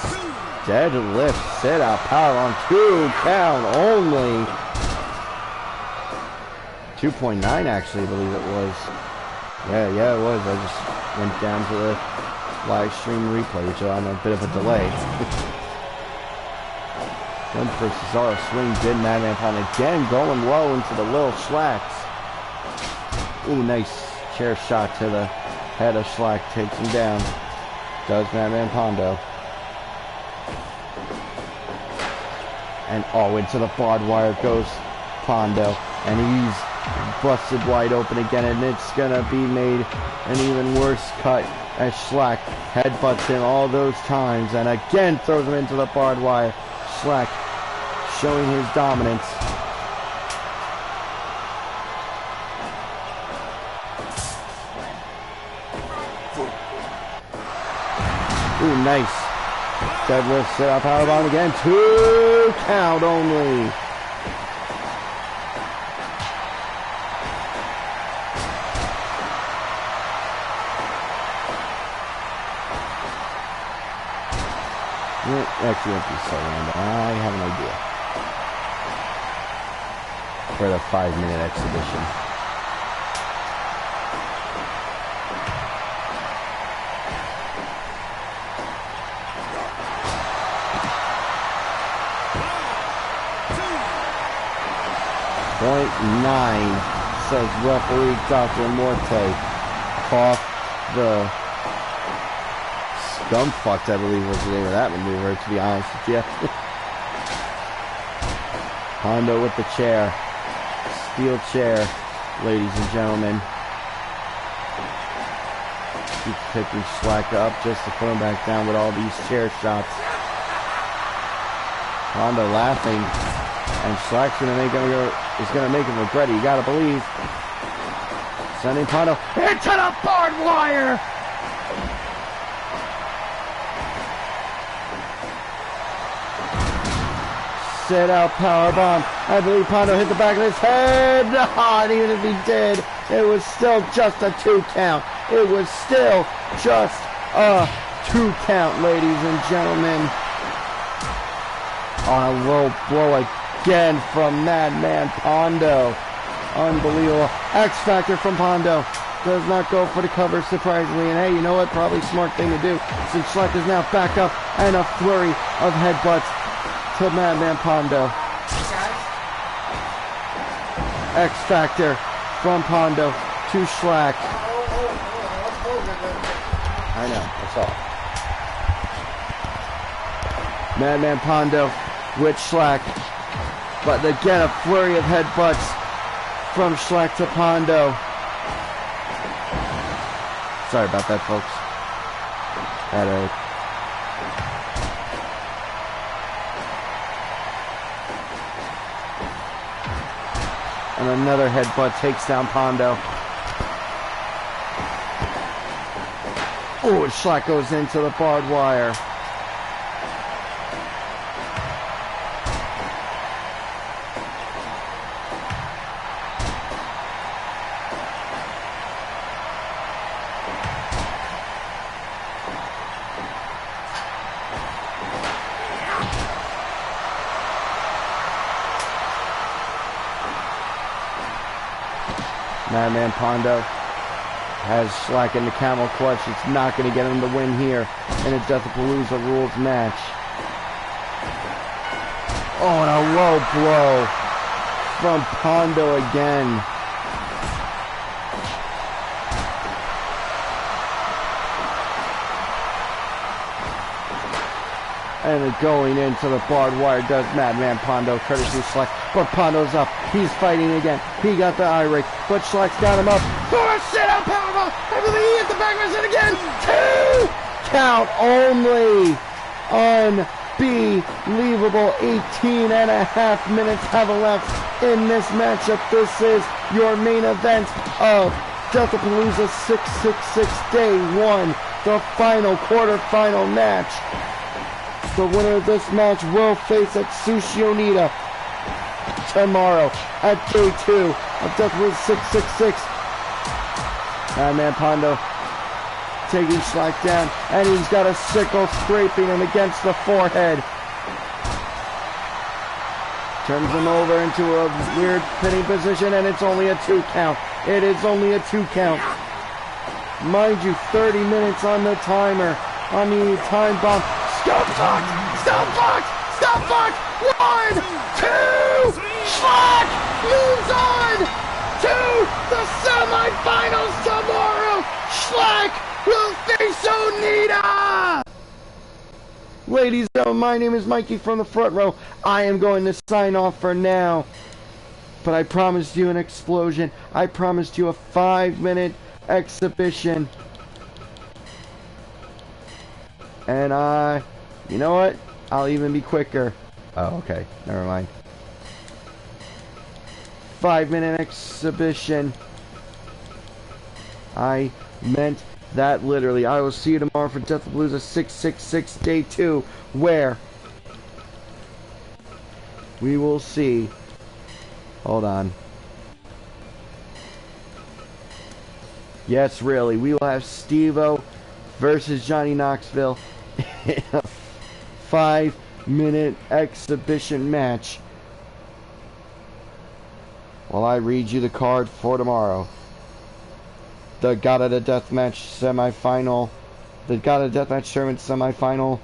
Speaker 1: Deadlift, sit out, power on 2 count only. 2.9 actually, I believe it was. Yeah, it was. I just went down to the live stream replay, which is on a bit of a delay. One for Cesaro, swing, did Madman Pound again, going low into the little slacks. Ooh, nice chair shot to the head of Slack, takes him down. Does Madman Pondo. And into the barbed wire goes Pondo. And he's busted wide open again, and it's gonna be made an even worse cut as Slack headbutts him all those times and again throws him into the barbed wire. Slack showing his dominance. Ooh, nice. Deadlift, sit up, powerbomb again. 2 count only. Actually, won't be so random. I have an idea for the 5-minute exhibition. .9 says referee Dr. Morte. Cough the Scumfucked, I believe was the name of that maneuver, to be honest with you. Pondo with the chair. Steel chair, ladies and gentlemen. Keeps picking Slack up just to put him back down with all these chair shots. Pondo laughing, and Slack's gonna make him regret it, you gotta believe. Sending Pondo into the barbed wire! Sit out powerbomb. I believe Pondo hit the back of his head. And even if he did, it was still just a 2 count. It was still just a 2 count, ladies and gentlemen. On a low blow again from Madman Pondo. Unbelievable. X Factor from Pondo. Does not go for the cover, surprisingly. And hey, you know what? Probably smart thing to do, since Slack is now back up and a flurry of headbutts to Madman Pondo. X Factor from Pondo to Slack. I know, that's all. Madman Pondo with Slack. But again, a flurry of headbutts from Slack to Pondo. Sorry about that, folks. Had a and another headbutt takes down Pondo. Oh, Slack goes into the barbed wire. Madman Pondo has Slack in the camel clutch. It's not going to get him the win here in a Deathapalooza rules match. Oh, and a low blow from Pondo again. And going into the barbed wire does Madman Pondo, courtesy Schleck. But Pondo's up. He's fighting again. He got the eye rake, but Schleck's got him up. For a sit-out powerbomb. Everything he hit the back of his head again. 2 count only. Unbelievable. 18 and a half minutes have left in this matchup. This is your main event of Deathapalooza 666 Day 1. The final quarterfinal match. The winner of this match will face Atsushi Onita tomorrow at Day 2 of Deathapalooza 666. Madman Pondo taking Schleck down, and he's got a sickle scraping him against the forehead. Turns him over into a weird pinning position, and it's only a 2 count. It is only a 2 count. Mind you, 30 minutes on the timer, on the time bomb. Stop fuck! Stop fuck! Stop fuck! 1, 2, Schleck moves on to the semifinals tomorrow. Schleck will face Onita! Ladies and gentlemen, my name is Mikey from the front row. I am going to sign off for now. But I promised you an explosion. I promised you a 5-minute exhibition. And you know what? I'll even be quicker. Oh, okay. Never mind. 5-minute exhibition. I meant that literally. I will see you tomorrow for Deathapalooza 666 Day 2, where we will see. Hold on. Yes, really. We will have Steve-O versus Johnny Knoxville in a 5-minute exhibition match. While I read you the card for tomorrow. The God of the Deathmatch semifinal. The God of the Deathmatch tournament semifinal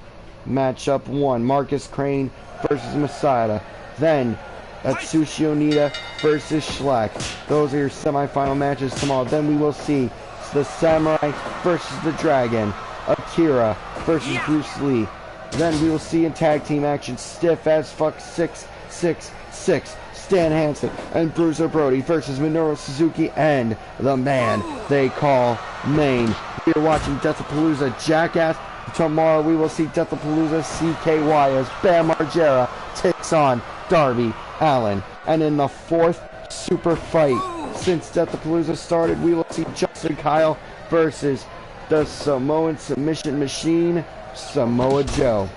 Speaker 1: matchup 1. Marcus Crane versus Masada. Then Atsushi Onita versus Schleck. Those are your semifinal matches tomorrow. Then we will see the Samurai versus the Dragon. Akira versus Bruce Lee. Then we will see in tag team action stiff as fuck 666 Stan Hansen and Bruiser Brody versus Minoru Suzuki and the man they call Maine. We are watching Deathapalooza Jackass. Tomorrow we will see Deathapalooza CKY as Bam Margera takes on Darby Allin. And in the 4th super fight since Deathapalooza started, we will see Justin Kyle versus the Samoan submission machine, Samoa Joe.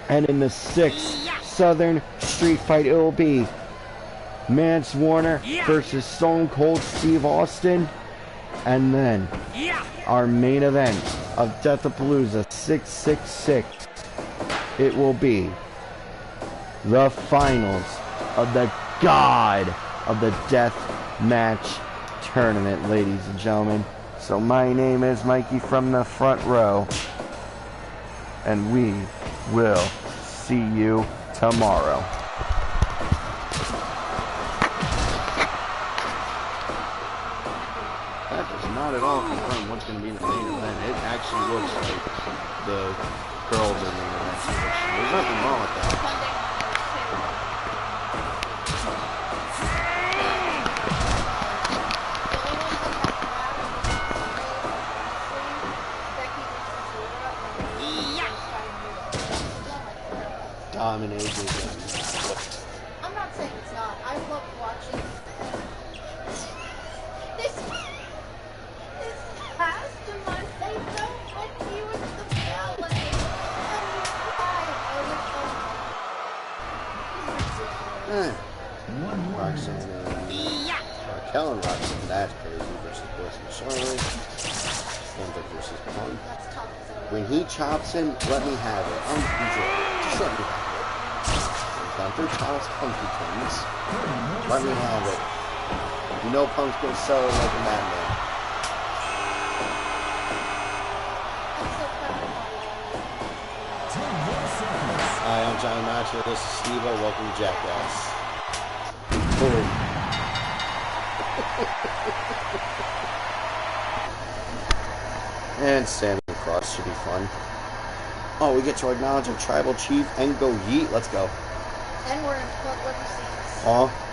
Speaker 1: And in the 6th Southern Street fight, it will be Mance Warner versus Stone Cold Steve Austin. And then our main event of Deathapalooza 666, it will be the finals of the God of the Deathmatch tournament, ladies and gentlemen. So my name is Mikey from the front row, and we will see you tomorrow. That does not at all confirm what's going to be in the main event. It actually looks like the girls are main event. There's nothing wrong with that. Dominated.
Speaker 3: I'm not saying it's not. I love watching this cast of mine. They don't let you into the ballet. And you cry.
Speaker 1: Roxanne and Raquel and Roxanne, that's crazy, versus Bliss and Charlotte. Kendrick versus Punk. When he chops him, let me have it. I'm enjoying it. Just let me have it. Gunther, Thomas, Punky Twins. Let me have it. You know Punk's gonna sell it like a madman. Hi, I'm Johnny Knoxville. This is Steve-O. Welcome to Jackass. Boom. And Sammy Cross should be fun. Oh, we get to acknowledge our tribal chief and go yeet. Let's go.
Speaker 3: And we're in public seats.
Speaker 1: Oh.